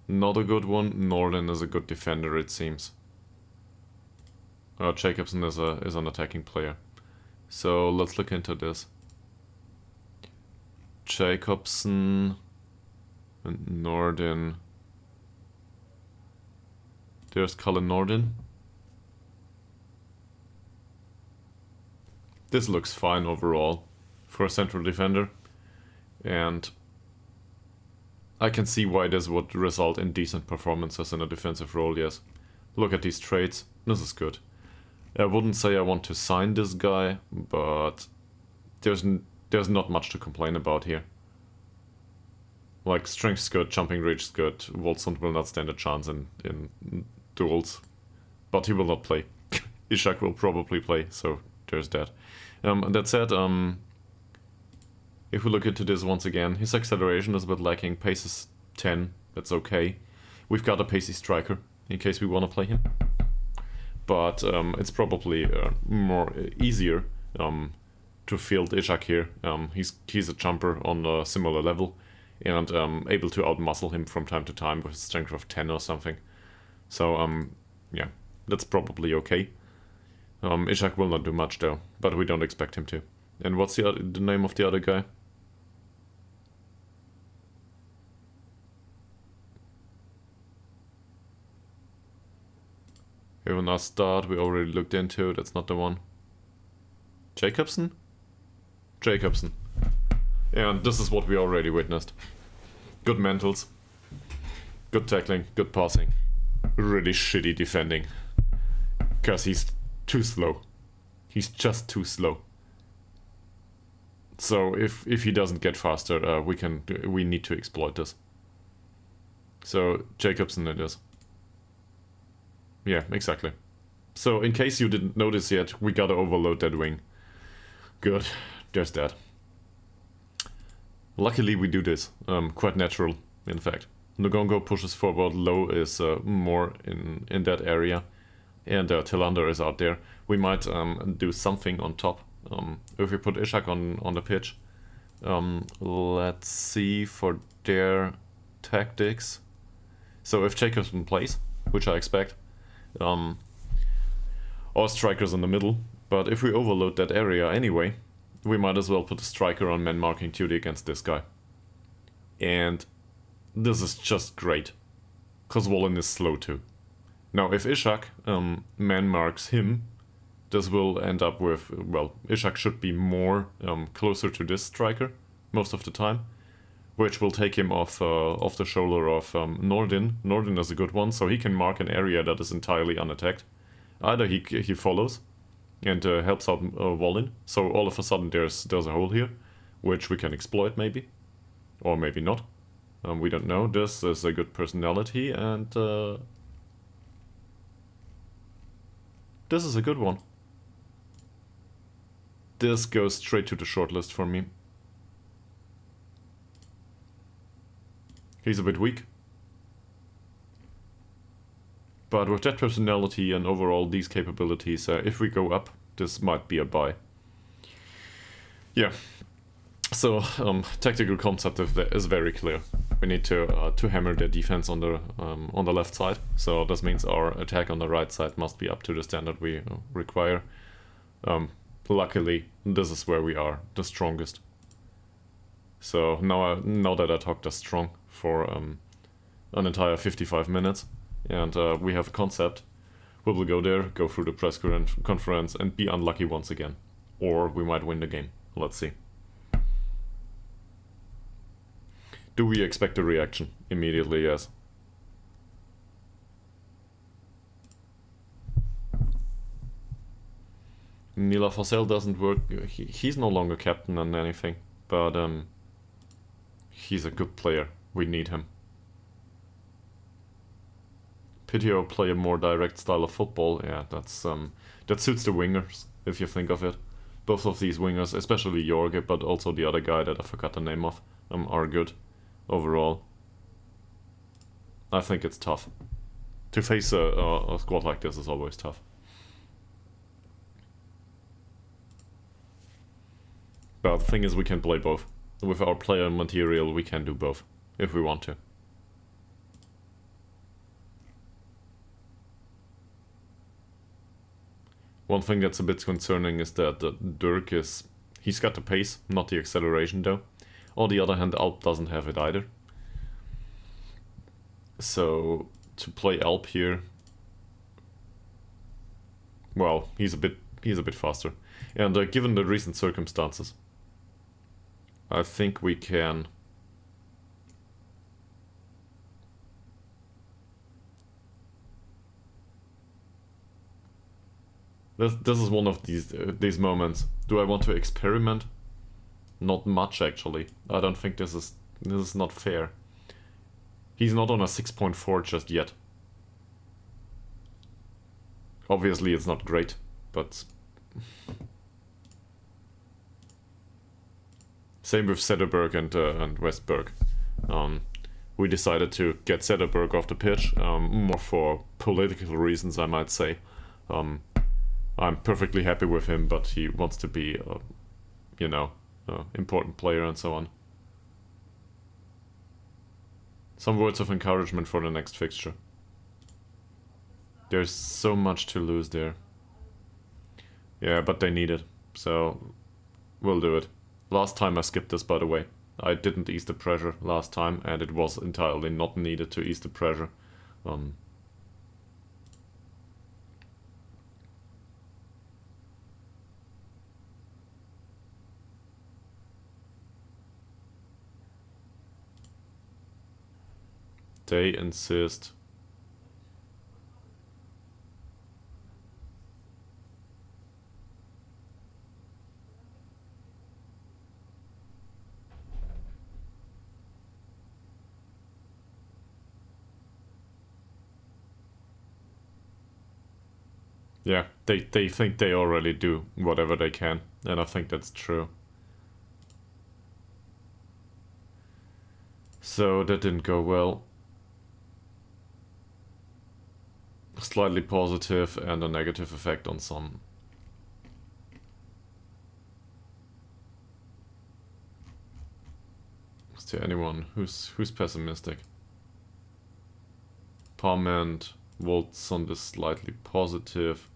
not a good one. Nordin is a good defender, it seems. Jacobson is an attacking player. So let's look into this. Jacobson and Nordin. There's Colin Nordin. This looks fine overall for a central defender. And I can see why this would result in decent performances in a defensive role, yes. Look at these traits. This is good. I wouldn't say I want to sign this guy, but there's not much to complain about here. Like, strength's good, jumping reach is good. Woldsunds will not stand a chance in duels, but he will not play. Ishak will probably play, so there's that. That said, if we look into this once again, his acceleration is a bit lacking. Pace is 10, that's okay. We've got a pacey striker, in case we want to play him. But it's probably more easier to field Ishak here. He's a jumper on a similar level, and able to outmuscle him from time to time with a strength of 10 or something. So, yeah, that's probably okay. Ishak will not do much though, but we don't expect him to. And what's the name of the other guy? Here will not start, we already looked into, that's not the one. Jacobson? Jacobson. And this is what we already witnessed. Good mentals, good tackling, good passing. Really shitty defending. Because he's too slow. He's just too slow. So if he doesn't get faster, we need to exploit this. So Jacobson it is. Yeah, exactly. So in case you didn't notice yet, we gotta overload that wing. Good, there's that. Luckily we do this, quite natural, in fact. Ngongo pushes forward, Low is more in that area, and Tillander is out there. We might do something on top. If we put Ishak on the pitch. Let's see for their tactics. So if Jacobson plays, which I expect, our striker's in the middle, but if we overload that area anyway, we might as well put a striker on man marking duty against this guy. And this is just great, because Wallen is slow too. Now if Ishak man marks him, this will end up with, well, Ishak should be more closer to this striker most of the time, which will take him off the shoulder of Nordin. Nordin is a good one, so he can mark an area that is entirely unattacked. Either he follows and helps out Wallen, so all of a sudden there's a hole here, which we can exploit maybe, or maybe not. We don't know. This is a good personality, and this is a good one. This goes straight to the shortlist for me. He's a bit weak. But with that personality and overall these capabilities, if we go up, this might be a buy. Yeah. So, tactical concept is very clear. We need to hammer their defense on the left side. So this means our attack on the right side must be up to the standard we require. Luckily, this is where we are the strongest. So now that I talked us strong for an entire 55 minutes, and we have a concept, we will go there, go through the press conference, and be unlucky once again. Or we might win the game. Let's see. Do we expect a reaction? Immediately, yes. Nila Fossel doesn't work. He's no longer captain and anything, but He's a good player. We need him. Piteå play a more direct style of football. Yeah, that's that suits the wingers, if you think of it. Both of these wingers, especially Jorge, but also the other guy that I forgot the name of, are good overall. I think it's tough. To face a squad like this is always tough. But the thing is, we can play both. With our player material, we can do both, if we want to. One thing that's a bit concerning is that Dirk he's got the pace, not the acceleration though. On the other hand, Alp doesn't have it either. So to play Alp here, well, he's a bit faster. And given the recent circumstances, I think we can. This is one of these moments. Do I want to experiment? Not much, actually. I don't think this is not fair. He's not on a 6.4 just yet. Obviously, it's not great, but same with Sederberg and Westberg. We decided to get Sederberg off the pitch, more for political reasons, I might say. I'm perfectly happy with him, but he wants to be, important player and so on. Some words of encouragement for the next fixture. There's so much to lose there. Yeah, but they need it, so we'll do it. Last time I skipped this, by the way. I didn't ease the pressure last time, and it was entirely not needed to ease the pressure. They insist. Yeah, they think they already do whatever they can, and I think that's true. So that didn't go well. Slightly positive and a negative effect on some. Is there anyone who's pessimistic? Parment, Woldsunds is slightly positive.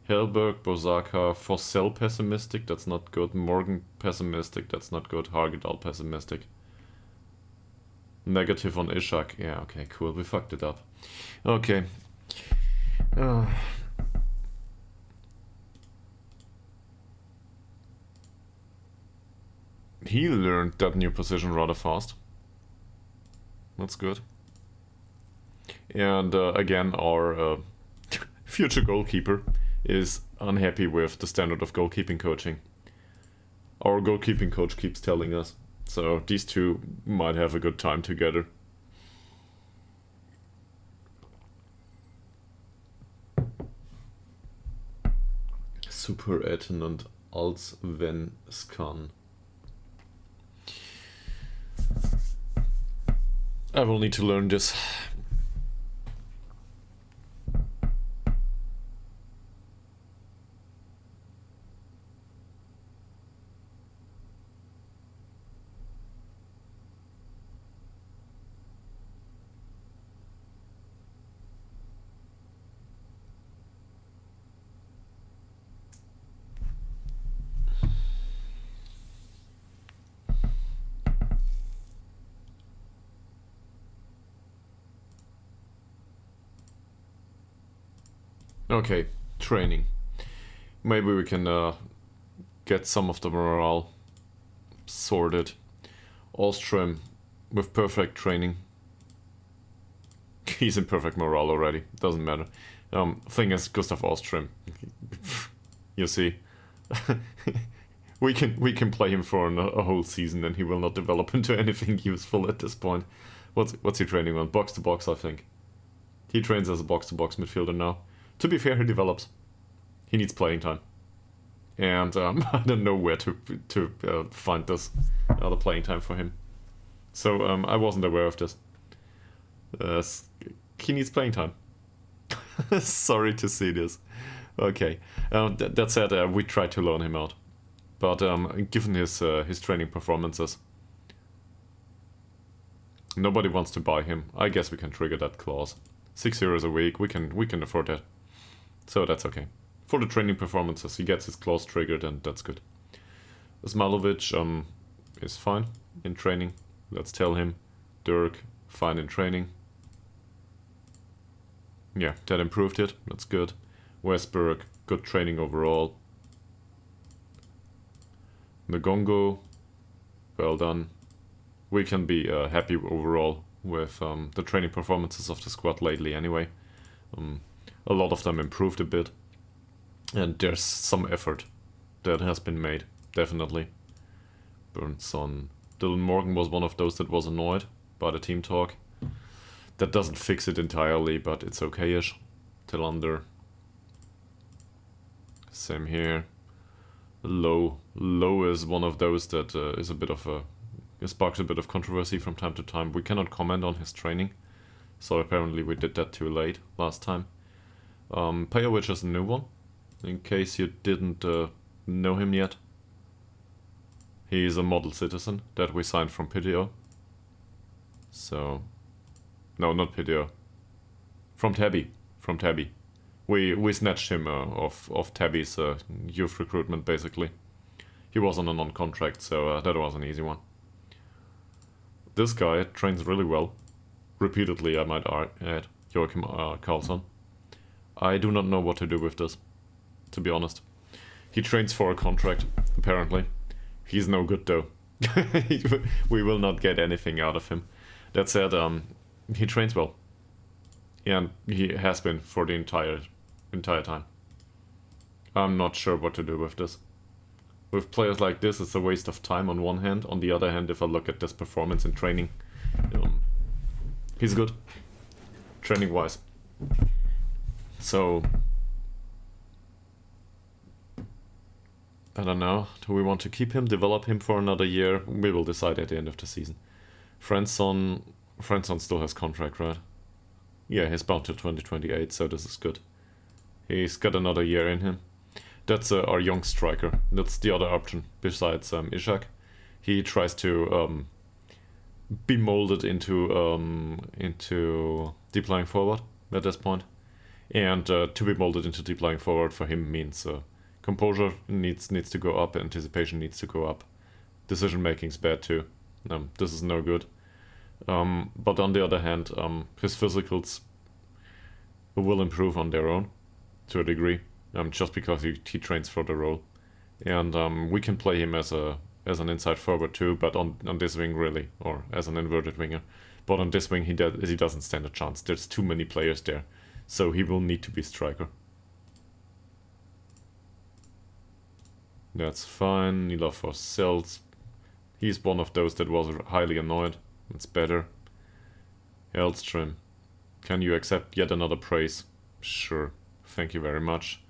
Helberg, Bosaka, Fossell pessimistic, that's not good. Morgan pessimistic, that's not good. Ytterhogdals pessimistic. Negative on Ishak. Yeah, okay, cool, we fucked it up. Okay. He learned that new position rather fast. That's good. And again, our future goalkeeper is unhappy with the standard of goalkeeping coaching. Our goalkeeping coach keeps telling us. So these two might have a good time together. Superintendent als wenn es kann. I will need to learn this. Okay, training. Maybe we can get some of the morale sorted. Ostrom with perfect training. He's in perfect morale already, doesn't matter. Thing is, Gustav Ostrom, you see, We can play him for a whole season and he will not develop into anything useful at this point. What's he training on? Box to box, I think. He trains as a box to box midfielder now. To be fair, he develops. He needs playing time. And I don't know where to find this other playing time for him. So I wasn't aware of this. He needs playing time. Sorry to see this. Okay, that said, we tried to loan him out, but given his training performances, nobody wants to buy him. I guess we can trigger that clause. €6 a week, we can afford that, so that's okay. For the training performances, he gets his clause triggered, and that's good. Smailovic is fine in training. Let's tell him. Dirk, fine in training. Yeah, that improved it. That's good. Westberg, good training overall. Ngongo, well done. We can be happy overall with the training performances of the squad lately anyway. A lot of them improved a bit. And there's some effort that has been made, definitely. Burnson. Dylan Morgan was one of those that was annoyed by the team talk. That doesn't fix it entirely, but it's okay-ish. Tillander. Same here. Low is one of those that is a bit of sparks a bit of controversy from time to time. We cannot comment on his training, so apparently we did that too late last time. Pajovic is a new one, in case you didn't know him yet. He is a model citizen that we signed from Piteå. So... No, not Piteå. From Tabby. We snatched him off Tabby's youth recruitment, basically. He was on a non-contract, so that was an easy one. This guy trains really well. Repeatedly, I might add. Joachim Karlsson. I do not know what to do with this, to be honest. He trains for a contract, apparently. He's no good, though. We will not get anything out of him. That said, he trains well. And he has been for the entire time. I'm not sure what to do with this. With players like this, it's a waste of time on one hand. On the other hand, if I look at this performance in training, he's good. Training-wise. So... I don't know. Do we want to keep him, develop him for another year? We will decide at the end of the season. Franson still has contract, right? Yeah, he's bound till 2028, so this is good. He's got another year in him. That's our young striker. That's the other option besides Ishak. He tries to be molded into deep lying forward at this point, and to be molded into deep lying forward for him means composure needs to go up, anticipation needs to go up, decision making's bad too. This is no good. But on the other hand, his physicals will improve on their own to a degree, just because he trains for the role, and we can play him as an inside forward too, but on this wing really, or as an inverted winger. But on this wing he doesn't stand a chance. There's too many players there, so he will need to be striker. That's fine. Nila for Cells. He's one of those that was highly annoyed. It's better. Hellstrom. Can you accept yet another praise? Sure. Thank you very much.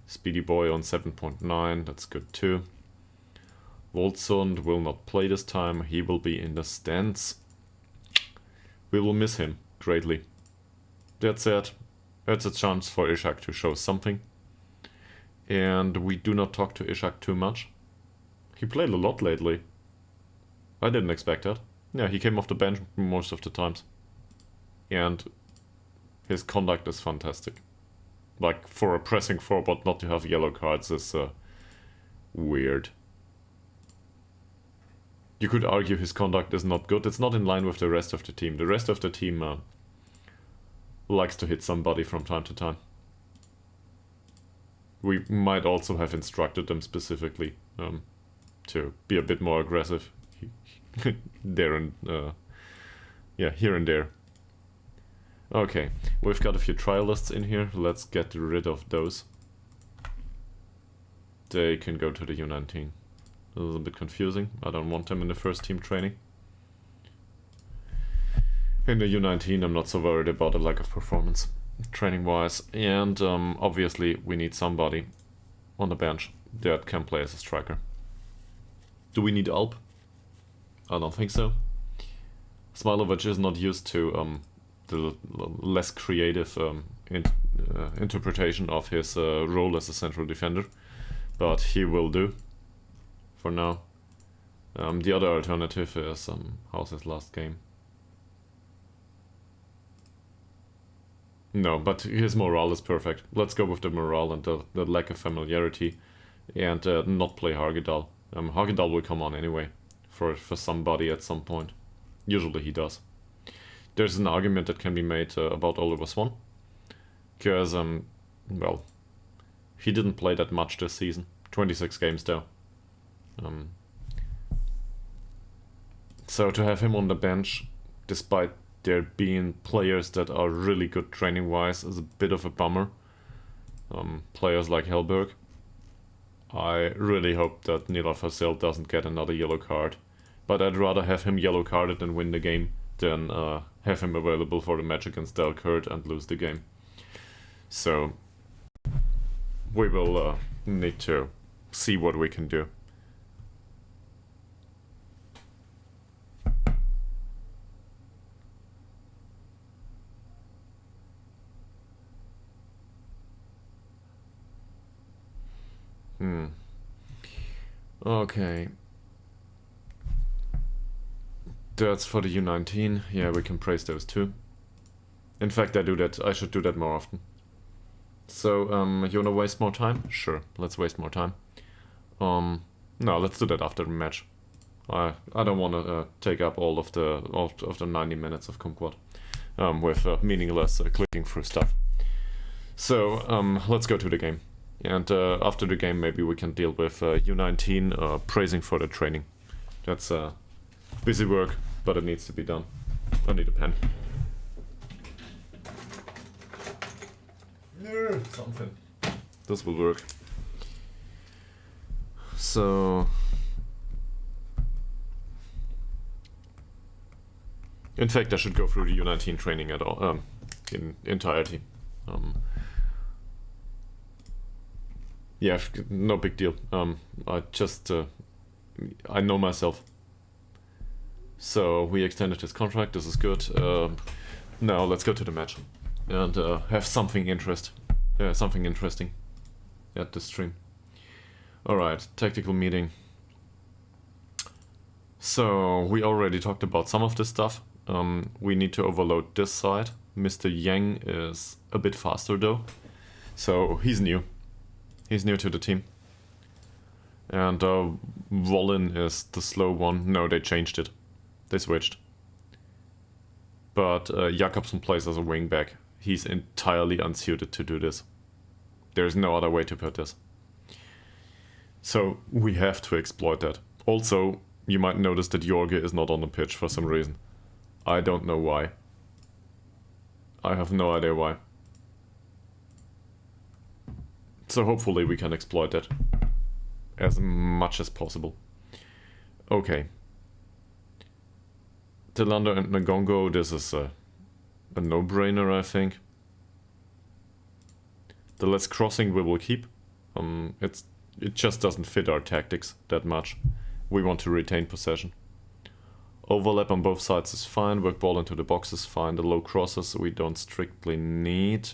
Speedy Boy on 7.9. That's good too. Woldsunds will not play this time. He will be in the stands. We will miss him greatly. That said, it's a chance for Ishak to show something. And we do not talk to Ishak too much. He played a lot lately. I didn't expect that. Yeah, he came off the bench most of the times. And his conduct is fantastic. Like, for a pressing forward not to have yellow cards is weird. You could argue his conduct is not good. It's not in line with the rest of the team. The rest of the team likes to hit somebody from time to time. We might also have instructed them specifically to be a bit more aggressive there and here and there. Okay, we've got a few trialists in here. Let's get rid of those. They can go to the U19. This is a bit confusing. I don't want him in the first team training. In the U19, I'm not so worried about the lack of performance, training-wise. And obviously, we need somebody on the bench that can play as a striker. Do we need Alp? I don't think so. Smilovic is not used to the less creative interpretation of his role as a central defender, but he will do for now. The other alternative is how's his last game? No, but his morale is perfect. Let's go with the morale and the lack of familiarity, and not play Ytterhogdals. Ytterhogdals will come on anyway for somebody at some point. Usually he does. There's an argument that can be made about Oliver Swan, because well, he didn't play that much this season. 26 games though. So to have him on the bench, despite there being players that are really good training-wise, is a bit of a bummer. Players like Hellberg. I really hope that Nila Fasil doesn't get another yellow card, but I'd rather have him yellow carded and win the game than have him available for the match against Dalkurd and lose the game. So we will need to see what we can do. Okay. That's for the U19. Yeah, we can praise those too. In fact, I should do that more often. So, you wanna waste more time? Sure, let's waste more time. No, let's do that after the match. I don't wanna take up all of the 90 minutes of Kumquat with meaningless clicking through stuff. So, let's go to the game. And after the game, maybe we can deal with U19 praising for the training. That's busy work, but it needs to be done. I need a pen. Something. This will work. So, in fact, I should go through the U19 training at all, in entirety. Yeah, no big deal. I just, I know myself. So we extended his contract. This is good. Now let's go to the match and have something interesting at the stream. All right, tactical meeting. So we already talked about some of this stuff. We need to overload this side. Mr. Yang is a bit faster though, so he's new. He's new to the team. And Volin is the slow one. No, they changed it. They switched. But Jakobsen plays as a wingback. He's entirely unsuited to do this. There's no other way to put this. So we have to exploit that. Also, you might notice that Jorge is not on the pitch for some reason. I don't know why. I have no idea why. So hopefully we can exploit that as much as possible. Okay. Tilander and Ngongo, this is a no-brainer, I think. The less crossing we will keep. It just doesn't fit our tactics that much. We want to retain possession. Overlap on both sides is fine. Work ball into the box is fine. The low crosses we don't strictly need.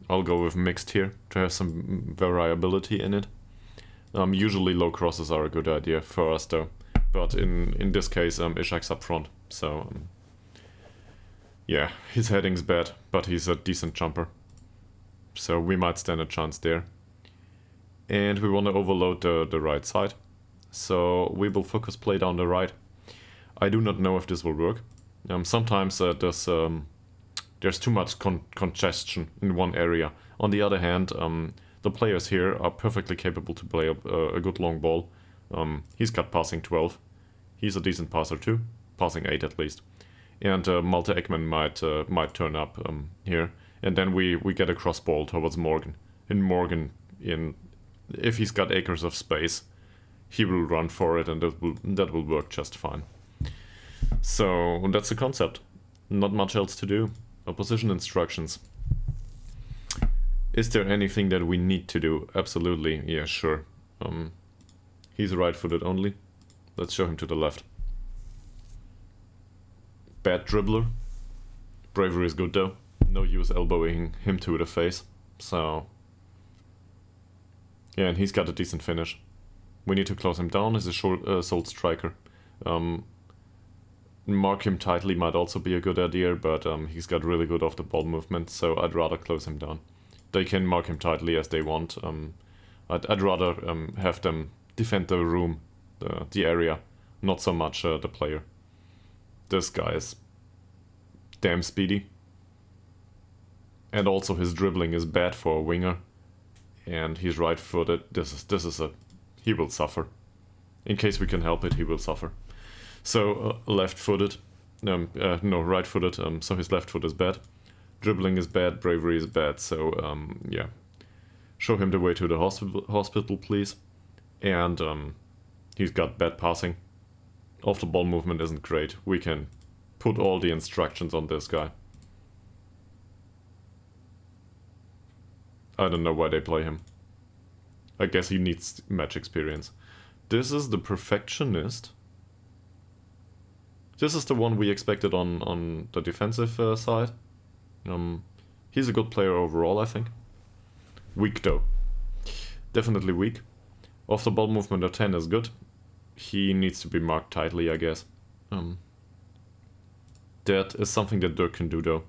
I'll go with mixed here to have some variability in it. Usually low crosses are a good idea for us though. But in this case, Ishak's up front. So, yeah, his heading's bad, but he's a decent jumper. So we might stand a chance there. And we want to overload the right side. So we will focus play down the right. I do not know if this will work. Sometimes there's too much congestion in one area. On the other hand, the players here are perfectly capable to play a good long ball. He's got passing 12. He's a decent passer too, passing 8 at least. And Malte Ekman might turn up here. And then we get a cross ball towards Morgan. And Morgan, in if he's got acres of space, he will run for it, and that will work just fine. So that's the concept. Not much else to do. Opposition instructions. Is there anything that we need to do? Absolutely, yeah, sure. He's right-footed only. Let's show him to the left. Bad dribbler. Bravery is good though. No use elbowing him to the face. So yeah, and he's got a decent finish. We need to close him down. He's a sold striker. Mark him tightly might also be a good idea, but he's got really good off the ball movement, so I'd rather close him down. They can mark him tightly as they want. I'd rather have them defend the room, the area, not so much the player. This guy is damn speedy. And also his dribbling is bad for a winger. And he's right-footed. He will suffer. In case we can help it, he will suffer. So left-footed. No, right-footed. So his left foot is bad. Dribbling is bad. Bravery is bad. So yeah. Show him the way to the hospital, please. And he's got bad passing. Off the ball movement isn't great. We can put all the instructions on this guy. I don't know why they play him. I guess he needs match experience. This is the perfectionist. This is the one we expected on the defensive side. He's a good player overall, I think. Weak though. Definitely weak. Off the ball movement of 10 is good. He needs to be marked tightly, I guess. That is something that Dirk can do though.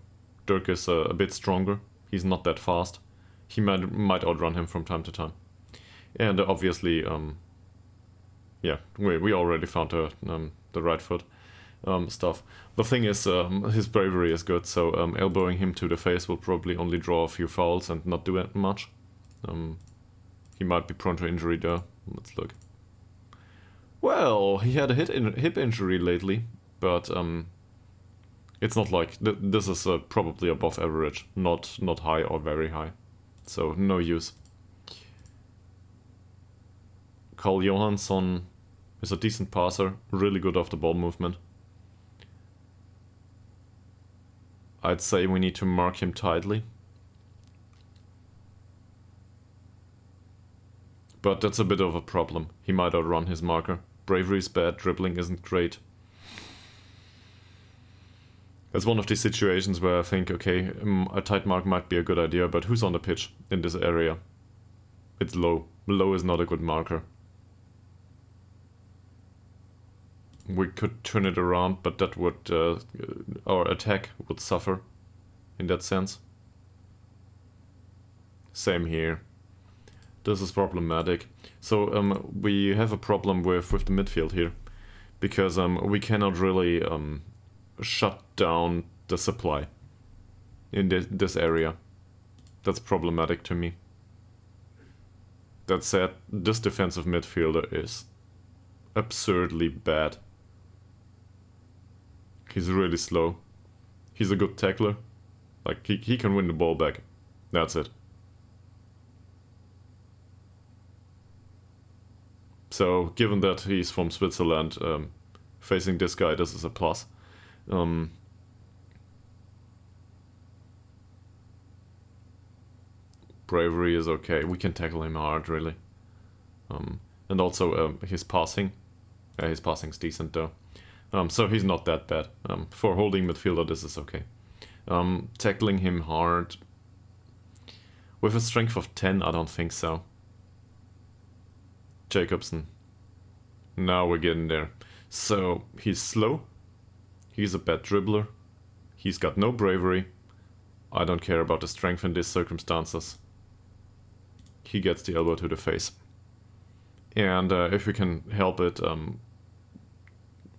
Dirk is a bit stronger. He's not that fast. He might outrun him from time to time. And obviously, yeah, we already found the right foot stuff. The thing is, his bravery is good, so elbowing him to the face will probably only draw a few fouls and not do that much. He might be prone to injury though. Let's look. Well, he had a hip injury lately, but it's not like this is probably above average, not high or very high, so no use. Carl Johansson is a decent passer, really good off the ball movement. I'd say we need to mark him tightly. But that's a bit of a problem. He might outrun his marker. Bravery is bad, dribbling isn't great. It's one of these situations where I think, okay, a tight mark might be a good idea, but who's on the pitch in this area? It's Low. Low is not a good marker. We could turn it around, but that would... our attack would suffer in that sense. Same here. This is problematic. So we have a problem with the midfield here, because we cannot really shut down the supply in this area. That's problematic to me. That said, this defensive midfielder is absurdly bad. He's really slow. He's a good tackler. Like, he can win the ball back. That's it. So, given that he's from Switzerland, facing this guy, this is a plus. Bravery is okay. We can tackle him hard, really. And also his passing. His passing's decent, though. So he's not that bad. For holding midfielder, this is okay. Tackling him hard. With a strength of 10, I don't think so. Jacobson. Now we're getting there. So, he's slow. He's a bad dribbler. He's got no bravery. I don't care about the strength in these circumstances. He gets the elbow to the face. And if we can help it...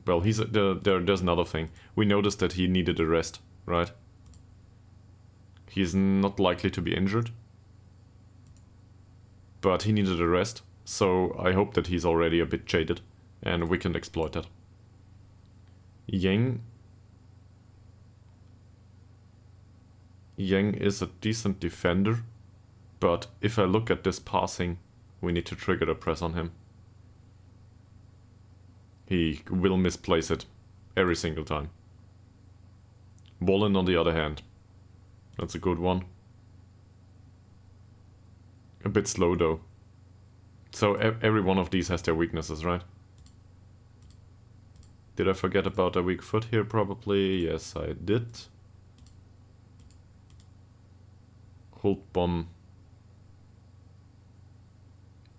well, there's another thing. We noticed that he needed a rest, right? He's not likely to be injured. But he needed a rest. So I hope that he's already a bit jaded, and we can exploit that. Yang is a decent defender, but if I look at this passing, We need to trigger the press on him. He will misplace it every single time. Bolin on the other hand. That's a good one. A bit slow though. So every one of these has their weaknesses, right? Did I forget about a weak foot here? Probably. Yes, I did. Hold bomb.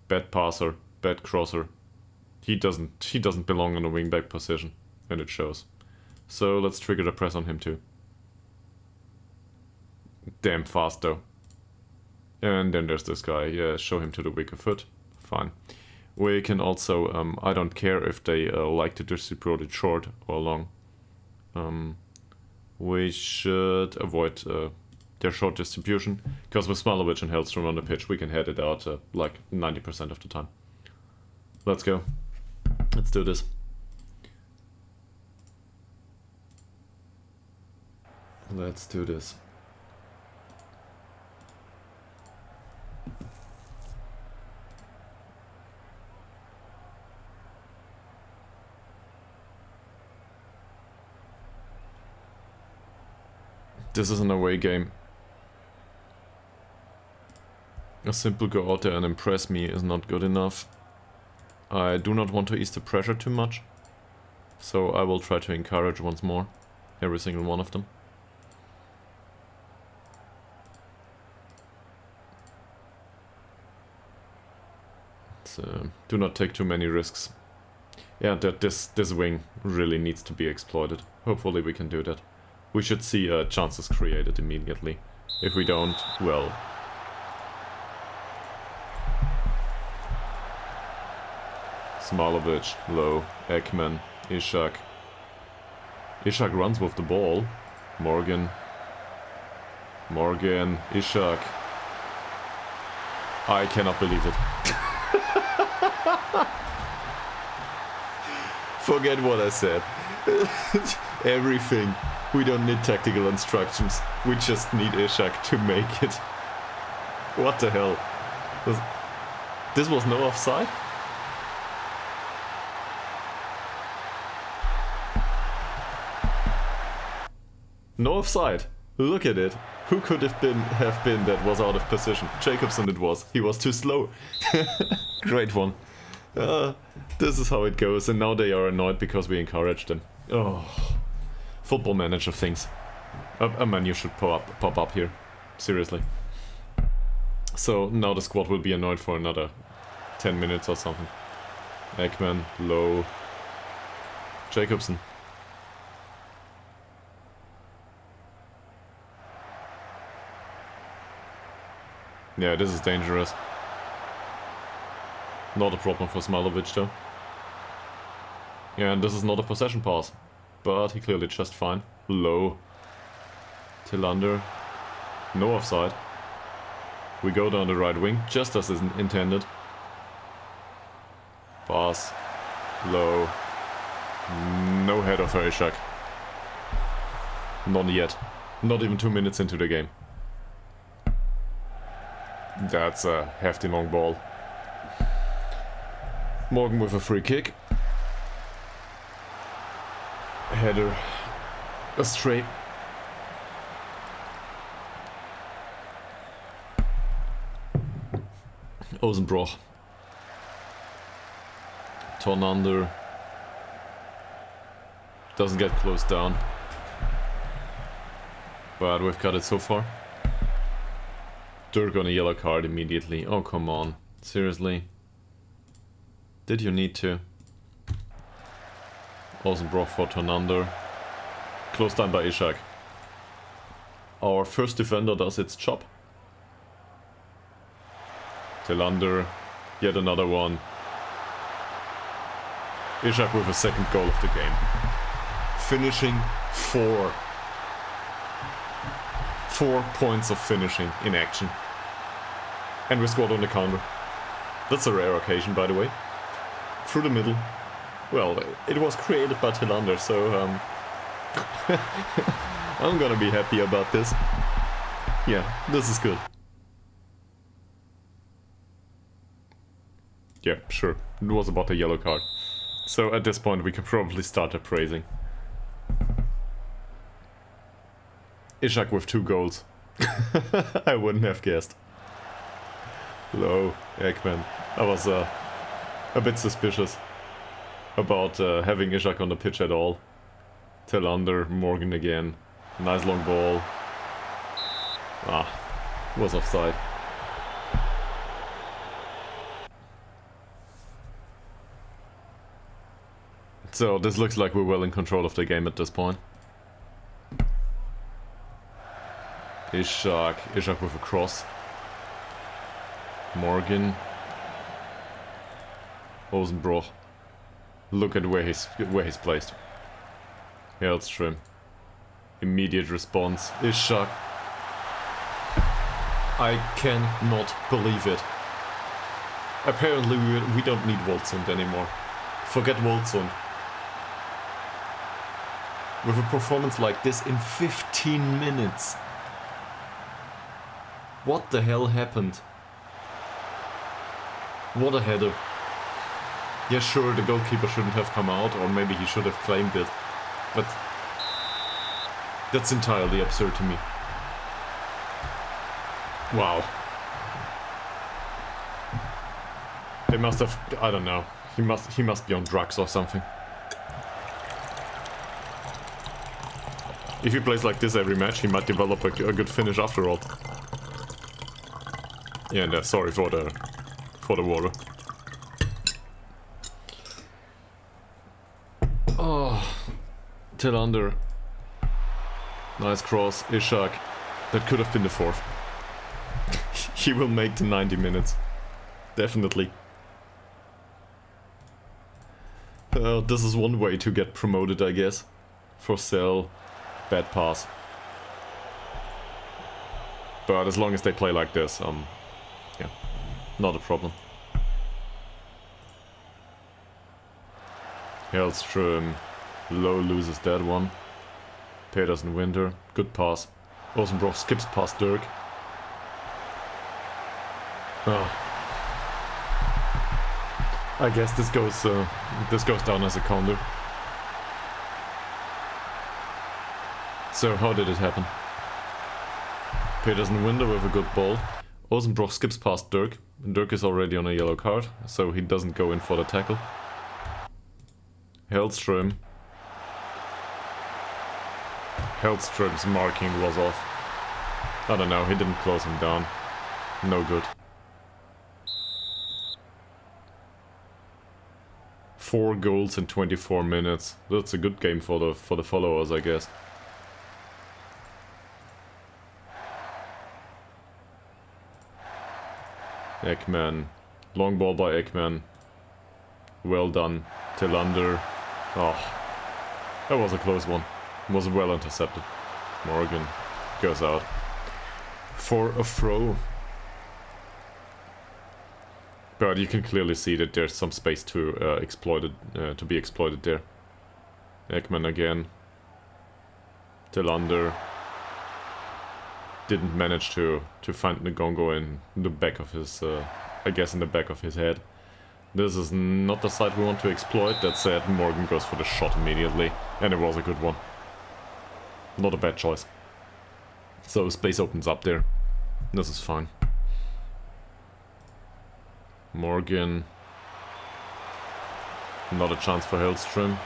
Bad passer. Bad crosser. He doesn't belong in a wingback position. And it shows. So let's trigger the press on him too. Damn fast though. And then there's this guy. Yeah, show him to the weaker foot. Fine. We can also, I don't care if they like to distribute it short or long. We should avoid their short distribution, because with Smilovic and Hellstrom on the pitch, we can head it out like 90% of the time. Let's go. Let's do this. Let's do this. This is an away game. A simple go out there and impress me is not good enough. I do not want to ease the pressure too much. So I will try to encourage once more. Every single one of them. So, do not take too many risks. Yeah, this wing really needs to be exploited. Hopefully we can do that. We should see chances created immediately. If we don't, well... Smilovic, low, Ekman, Ishak. Ishak runs with the ball. Morgan, Ishak. I cannot believe it. Forget what I said. Everything. We don't need tactical instructions. We just need Ishak to make it. What the hell? This was no offside? No offside. Look at it. Who could have been that was out of position? Jacobson it was. He was too slow. Great one. This is how it goes, and now they are annoyed because we encouraged them. Oh. Football Manager things. A menu should pop up here. Seriously. So now the squad will be annoyed for another 10 minutes or something. Ekman, low. Jacobson. Yeah, this is dangerous. Not a problem for Smilovic though. Yeah, and this is not a possession pass. But he clearly just fine. Low. Tillander. No offside. We go down the right wing, just as is intended. Pass. Low. No header for Ishak. Not yet. Not even 2 minutes into the game. That's a hefty long ball. Morgan with a free kick. Header. Astray. Ozenbroch. Tornander. Doesn't get closed down. But we've got it so far. Dirk on a yellow card immediately. Oh, come on. Seriously? Did you need to? Ozenbroch for Tornander. Closed down by Ishak. Our first defender does its job. Tillander. Yet another one. Ishak with a second goal of the game. Finishing 4 points of finishing in action. And we scored on the counter. That's a rare occasion, by the way. Through the middle. Well, it was created by Tillander, so I'm gonna be happy about this. Yeah, this is good. Yeah, sure. It was about a yellow card. So at this point we can probably start appraising. Ishak with 2 goals. I wouldn't have guessed. Low, Ekman. I was a bit suspicious about having Ishak on the pitch at all. Till under, Morgan again. Nice long ball. Ah, was offside. So this looks like we're well in control of the game at this point. Ishak with a cross. Morgan. Rosenbroch. Look at where he's placed. Hellström. Immediate response. Ishak. I cannot believe it. Apparently we don't need Woldsund anymore. Forget Woldsund. With a performance like this in 15 minutes. What the hell happened? What a header. Yeah, sure, the goalkeeper shouldn't have come out, or maybe he should have claimed it. But that's entirely absurd to me. Wow. They must have, I don't know. He must be on drugs or something. If he plays like this every match, he might develop a good finish after all. Yeah, and sorry for the water. Oh, till under. Nice cross, Ishak. That could have been the 4th. He will make the 90 minutes. Definitely. This is one way to get promoted, I guess. For Cell. Bad pass. But as long as they play like this, yeah, not a problem. Hellström, Low loses that one. Pedersen Winter, good pass. Rosenbroch skips past Dirk. I guess this goes down as a counter. So how did it happen? Pedersen Winter with a good ball. Rosenbroch skips past Dirk. Dirk is already on a yellow card, so he doesn't go in for the tackle. Hellström. Hellström's marking was off. I don't know, he didn't close him down. No good. 4 goals in 24 minutes. That's a good game for the followers, I guess. Ekman. Long ball by Ekman. Well done. Till under. Oh, that was a close one. Was well intercepted. Morgan goes out. For a throw. But you can clearly see that there's some space to be exploited there. Ekman again. Till under. Didn't manage to find Ngongo in the back of his, I guess in the back of his head. This is not the side we want to exploit. That said, Morgan goes for the shot immediately, and it was a good one. Not a bad choice. So space opens up there. This is fine. Morgan. Not a chance for Hellström.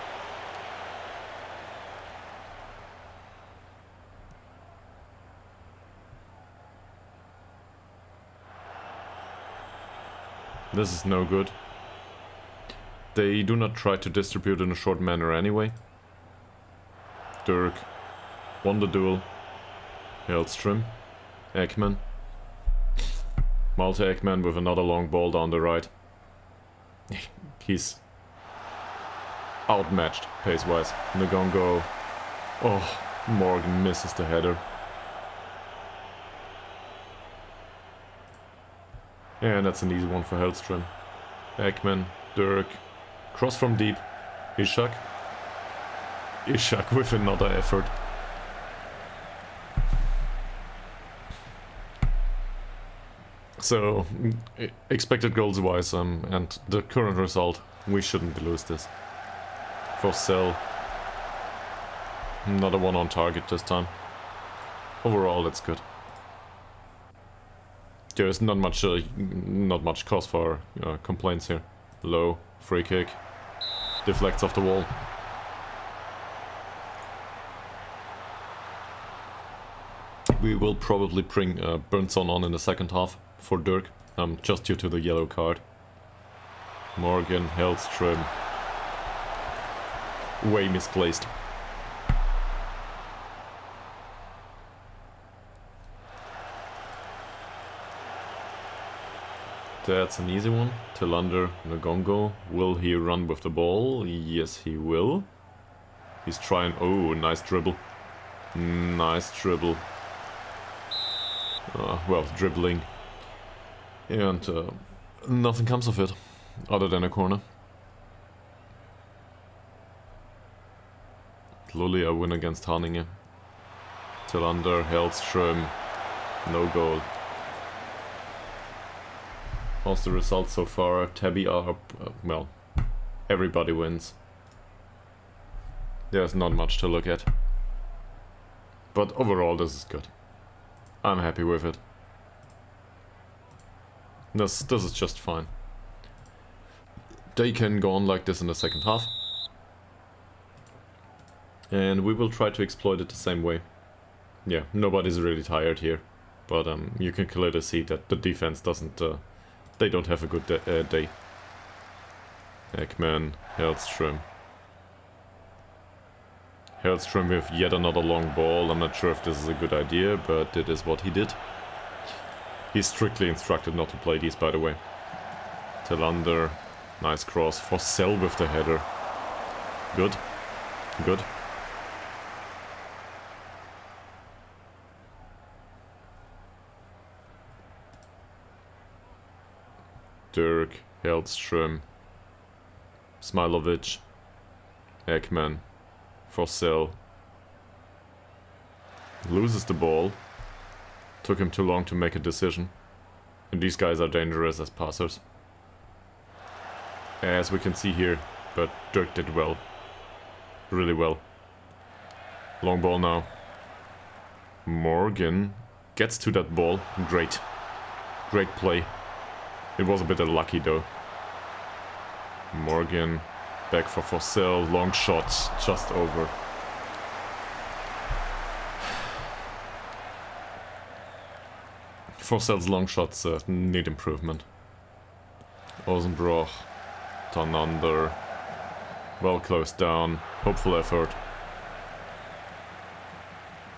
This is no good. They do not try to distribute in a short manner anyway. Dirk won the duel. Hellström. Ekman. Malte Ekman with another long ball down the right. He's outmatched pace-wise. Ngongo. Oh, Morgan misses the header. And that's an easy one for Hellström. Ekman, Dirk, cross from deep. Ishak. Ishak with another effort. So, expected goals wise, and the current result, we shouldn't lose this. For Cell, not a one on target this time. Overall, that's good. There's not much cause for complaints here. Low, free kick, deflects off the wall. We will probably bring Burnson on in the second half for Dirk, just due to the yellow card. Morgan, Hellström, way misplaced. That's an easy one. Tillander, Ngongo. Will he run with the ball? Yes, he will. He's trying. Oh, nice dribble. Nice dribble. Well, dribbling. And nothing comes of it, other than a corner. Lully a win against Haninge. Tillander, Hellström, no goal. How's the result so far? Tabby are up, well, everybody wins. There's not much to look at. But overall this is good. I'm happy with it. This is just fine. They can go on like this in the second half. And we will try to exploit it the same way. Yeah, nobody's really tired here. But you can clearly see that the defense doesn't... they don't have a good day. Ekman, Hellström. Hellström with yet another long ball. I'm not sure if this is a good idea, but it is what he did. He's strictly instructed not to play these, by the way. Tillander, nice cross. Forsell with the header. Good. Good. Dirk, Hellström, Smilovic, Ekman, Forsell. Loses the ball. Took him too long to make a decision. And these guys are dangerous as passers. As we can see here, but Dirk did well. Really well. Long ball now. Morgan gets to that ball. Great. Great play. It was a bit unlucky though. Morgan back for Forsell. Long shots just over. Forsell's long shots need improvement. Osenbroch, Tanander, well closed down, hopeful effort.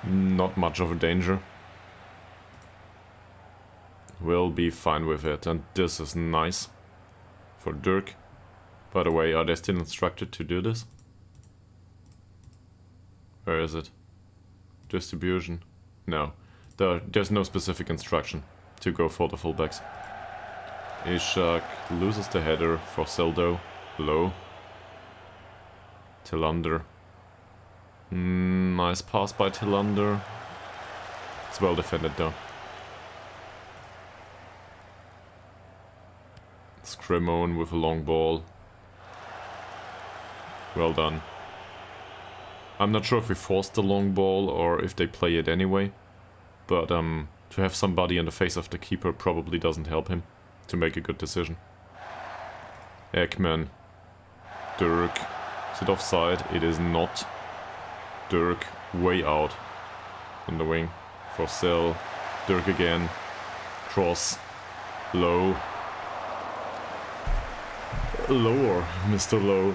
Not much of a danger. We'll be fine with it, and this is nice for Dirk. By the way, are they still instructed to do this? Where is it? Distribution? No. There's no specific instruction to go for the fullbacks. Ishak loses the header for Seldo. Low. Tillander. Nice pass by Tillander. It's well defended though. Scrimone with a long ball. Well done. I'm not sure if we forced the long ball or if they play it anyway. But to have somebody in the face of the keeper probably doesn't help him to make a good decision. Ekman. Dirk. Is it offside? It is not. Dirk way out on the wing. Forsell. Dirk again. Cross. Low. Lower, Mr. Low.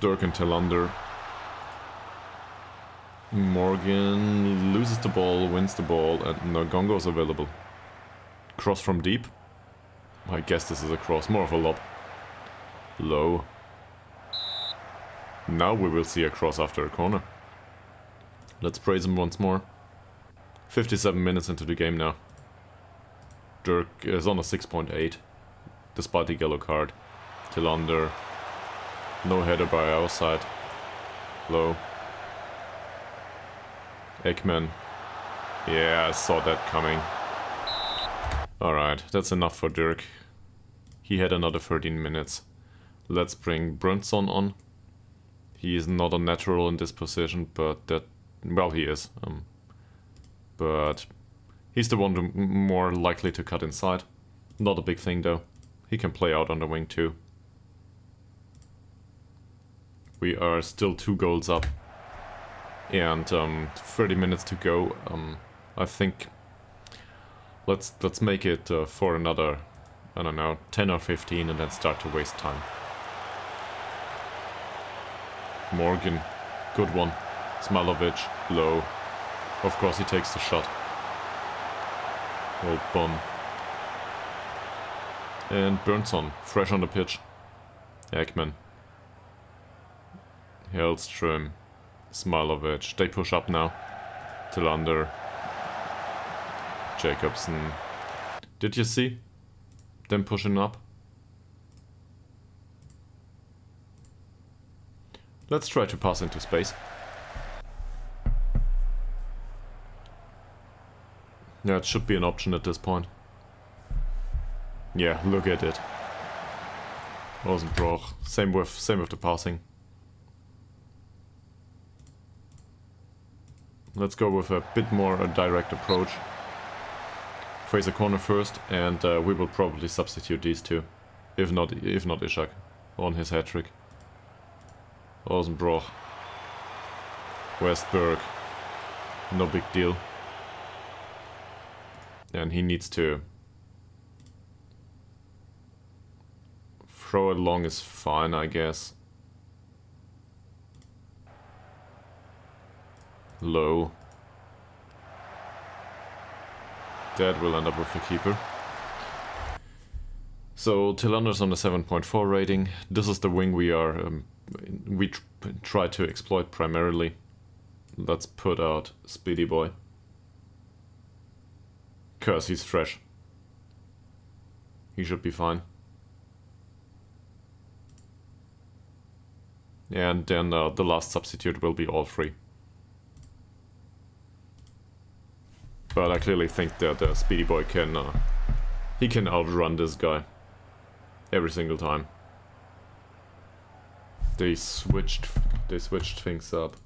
Dirk and Tillander. Morgan loses the ball, wins the ball, and Ngongo is available. Cross from deep. I guess this is a cross, more of a lob. Low. Now we will see a cross after a corner. Let's praise him once more. 57 minutes into the game now. Dirk is on a 6.8, despite the yellow card. Tillander. No header by our side. Low. Ekman. Yeah, I saw that coming. Alright, that's enough for Dirk. He had another 13 minutes. Let's bring Brunson on. He is not a natural in this position, but that... well, he is. But he's the one more likely to cut inside. Not a big thing though. He can play out on the wing too. We are still 2 goals up. And 30 minutes to go. I think let's make it for another, I don't know, 10 or 15 and then start to waste time. Morgan, good one. Smilovic, low. Of course he takes the shot. Old bum. And Burnson, fresh on the pitch. Ekman. Hellström. Smilovic. They push up now. Tillander. Jacobson. Did you see them pushing up? Let's try to pass into space. Yeah, it should be an option at this point. Yeah, look at it. Rosenbroch. Same with the passing. Let's go with a bit more a direct approach. Face a corner first, and we will probably substitute these two, if not Ishak, on his hat trick. Rosenbroch. Westberg. No big deal. And he needs to throw it long is fine, I guess. Low. That will end up with the keeper. So Tillander's on the 7.4 rating. This is the wing we are try to exploit primarily. Let's put out Speedy Boy. 'Cause he's fresh. He should be fine. And then the last substitute will be all three. But I clearly think that Speedy Boy can he can outrun this guy every single time. They switched things up.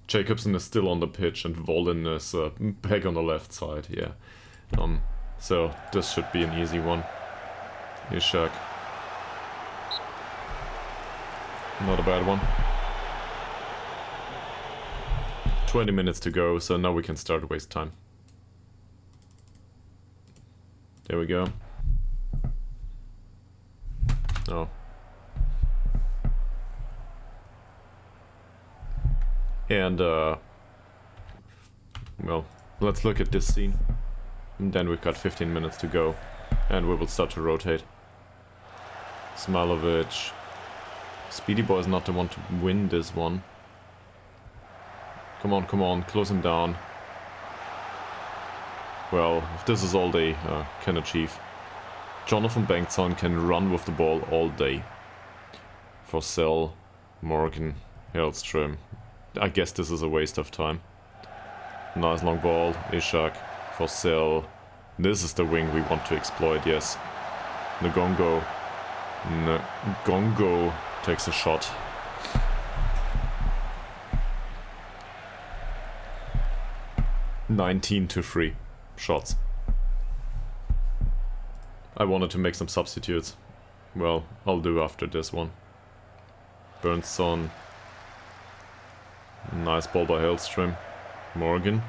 Jacobson is still on the pitch and Volden is back on the left side, yeah. So this should be an easy one. Ishak. Not a bad one. 20 minutes to go, so now we can start to waste time. There we go. Oh. And, well, let's look at this scene. And then we've got 15 minutes to go. And we will start to rotate. Smilovic. Speedy Boy is not the one to win this one. Come on, close him down. Well, if this is all they can achieve. Jonathan Bengtsson can run with the ball all day. Forsell, Morgan, Hellström. I guess this is a waste of time. Nice long ball, Ishak, Forsell. This is the wing we want to exploit, yes. Ngongo takes a shot. (19-3) shots. I wanted to make some substitutes. Well, I'll do after this one. Burnson. Nice ball by Hellström. Morgan.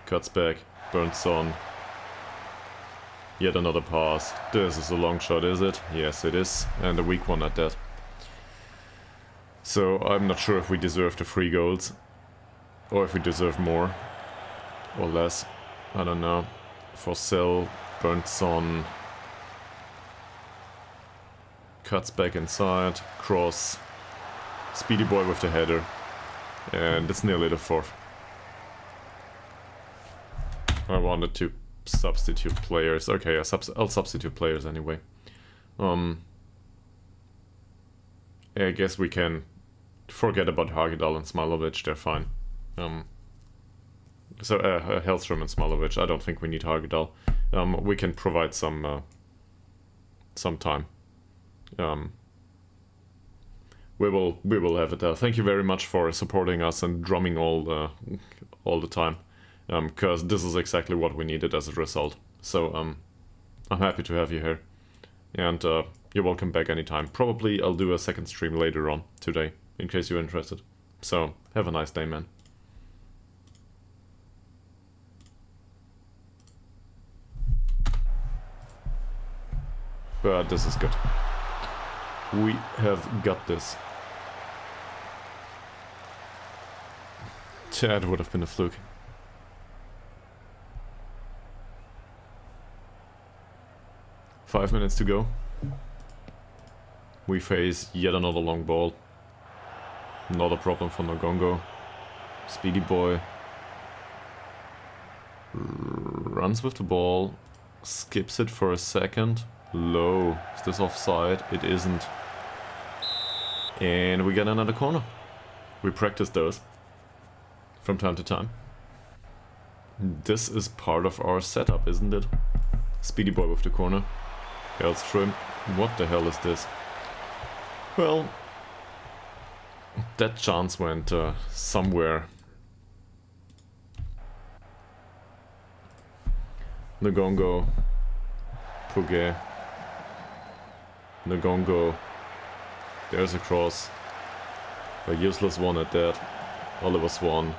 Cuts back. Burnson. Yet another pass. This is a long shot, is it? Yes, it is. And a weak one at that. So, I'm not sure if we deserve the 3 goals. Or if we deserve more. Or less. I don't know. Forsell. Burnson. Cuts back inside. Cross. Speedy Boy with the header. And it's nearly the 4th. I wanted to substitute players. Okay, I'll substitute players anyway. I guess we can forget about Ytterhogdals and Smilovic, they're fine. So Hellstrom and Smilovic, I don't think we need Hagedal. We can provide some time. We will have it. Thank you very much for supporting us and drumming all the time, because this is exactly what we needed as a result. So I'm happy to have you here, and you're welcome back anytime. Probably I'll do a second stream later on today, in case you're interested. So have a nice day, man. But this is good. We have got this. That would have been a fluke. Five minutes to go. We face yet another long ball. Not a problem for Nogongo. Speedy boy. Runs with the ball. Skips it for a second. Low. Is this offside? It isn't. And we get another corner. We practice those from time to time. This is part of our setup, isn't it? Speedy boy with the corner. Hellstrom. What the hell is this? Well, that chance went somewhere. Nogongo. Puge. Nogongo. There's a cross. A useless one at that. Oliver Swan.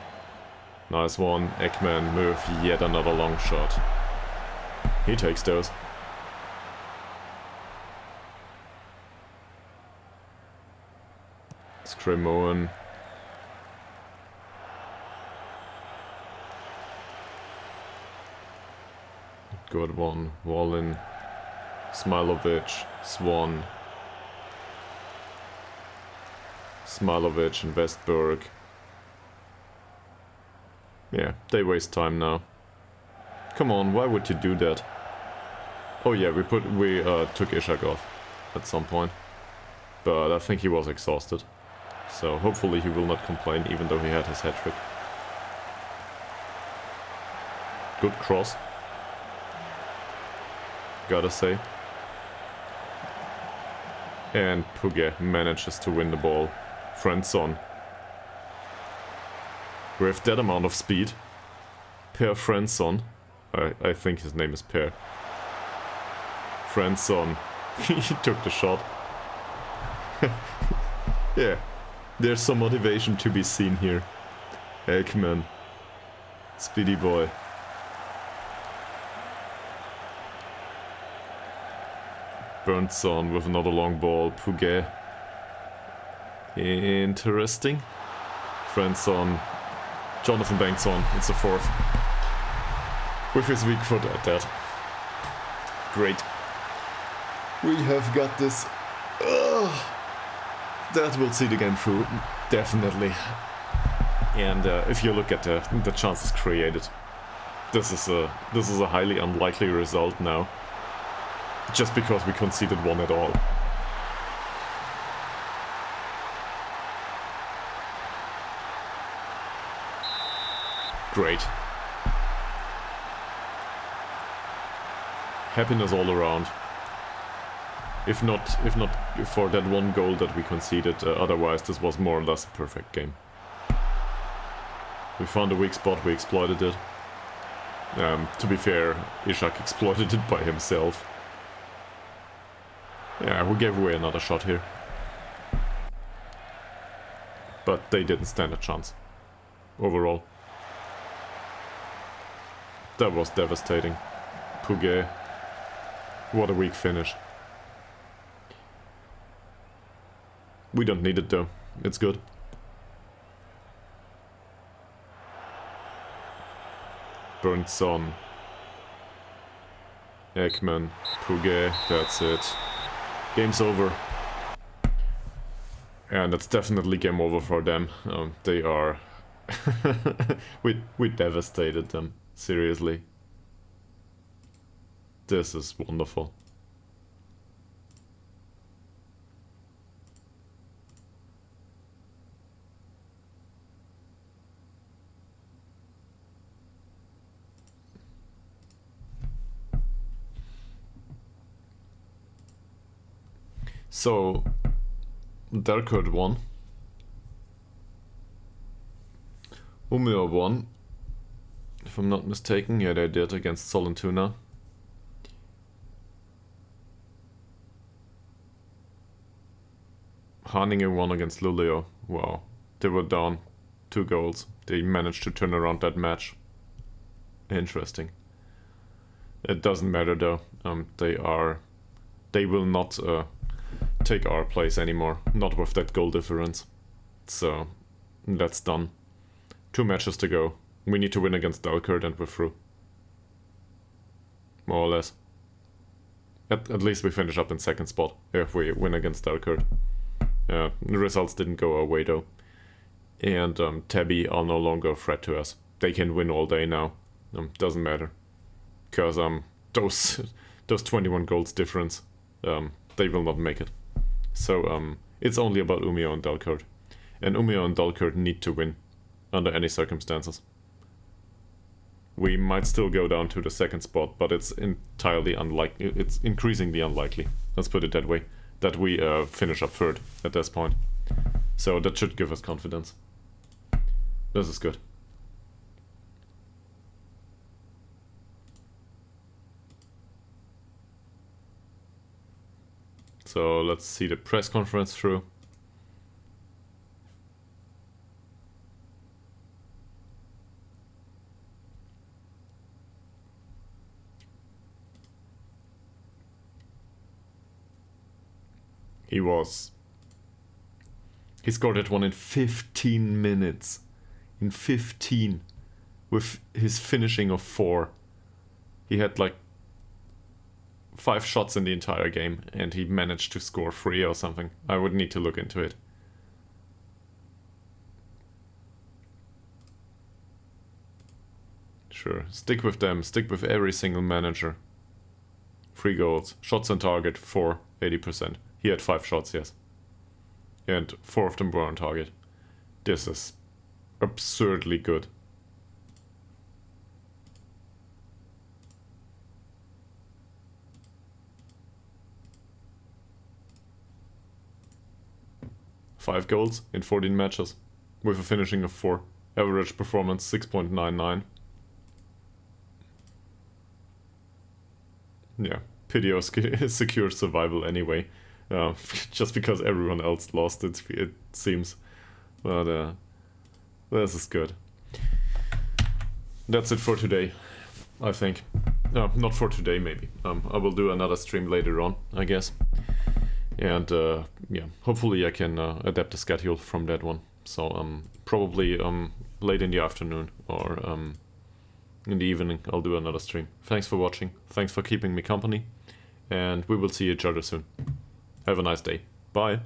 Nice one. Ekman Murph, yet another long shot. He takes those. Scremoen. Good one. Wallin. Smilovic. Swan. Smilovic and Westberg. Yeah, they waste time now. Come on, why would you do that? Oh yeah, we took Ishak off at some point. But I think he was exhausted. So hopefully he will not complain, even though he had his hat-trick. Good cross. Gotta say. And Puge manages to win the ball. Friendson. With that amount of speed. Per Friendson. I think his name is Per. Friendson. He took the shot. Yeah. There's some motivation to be seen here. Ekman. Speedy boy. Burnson with another long ball. Puget. Interesting. Friendson. Jonathan Bankson. It's a fourth. With his weak foot at that. Great. We have got this. That will see the game through. Definitely. And if you look at the chances created, this is a highly unlikely result now. Just because we conceded one at all. Great. Happiness all around. If not for that one goal that we conceded, otherwise this was more or less a perfect game. We found a weak spot, we exploited it. To be fair, Ishak exploited it by himself. Yeah, we gave away another shot here. But they didn't stand a chance. Overall. That was devastating. Puget. What a weak finish. We don't need it though. It's good. Burnson. Ekman. Puget. That's it. Game's over. And it's definitely game over for them. They are... we devastated them. Seriously. This is wonderful. So, Delkert won. Umeå won. If I'm not mistaken, yeah, they did against Sollentuna. Haninge won against Luleå. Wow, they were down 2 goals. They managed to turn around that match. Interesting. It doesn't matter though. They will not take our place anymore. Not with that goal difference. So that's done. 2 matches to go. We need to win against Delkert and we're through. More or less. At least we finish up in 2nd spot if we win against Delkert. The results didn't go our way though. And Tabby are no longer a threat to us. They can win all day now. Doesn't matter. Because those 21 goals difference, they will not make it. So it's only about Umeå and Delkert. And Umeå and Delkert need to win under any circumstances. We might still go down to the 2nd spot, but it's entirely unlikely. It's increasingly unlikely, let's put it that way, that we finish up 3rd at this point. So that should give us confidence. This is good. So let's see the press conference through. He scored that one in 15 minutes. In 15. With his finishing of 4. He had like 5 shots in the entire game and he managed to score 3 or something. I would need to look into it. Sure, stick with them, stick with every single manager. 3 goals, shots on target, 4, 80%. He had 5 shots, yes. And 4 of them were on target. This is absurdly good. Five goals in 14 matches, with a finishing of 4. Average performance 6.99. Yeah, Piteå secured survival anyway. Just because everyone else lost it seems. But this is good. That's it for today, I think. Not for today, maybe. I will do another stream later on, I guess. And yeah, hopefully I can adapt the schedule from that one. So probably late in the afternoon or in the evening I'll do another stream. Thanks for watching. Thanks for keeping me company. And we will see each other soon. Have a nice day. Bye.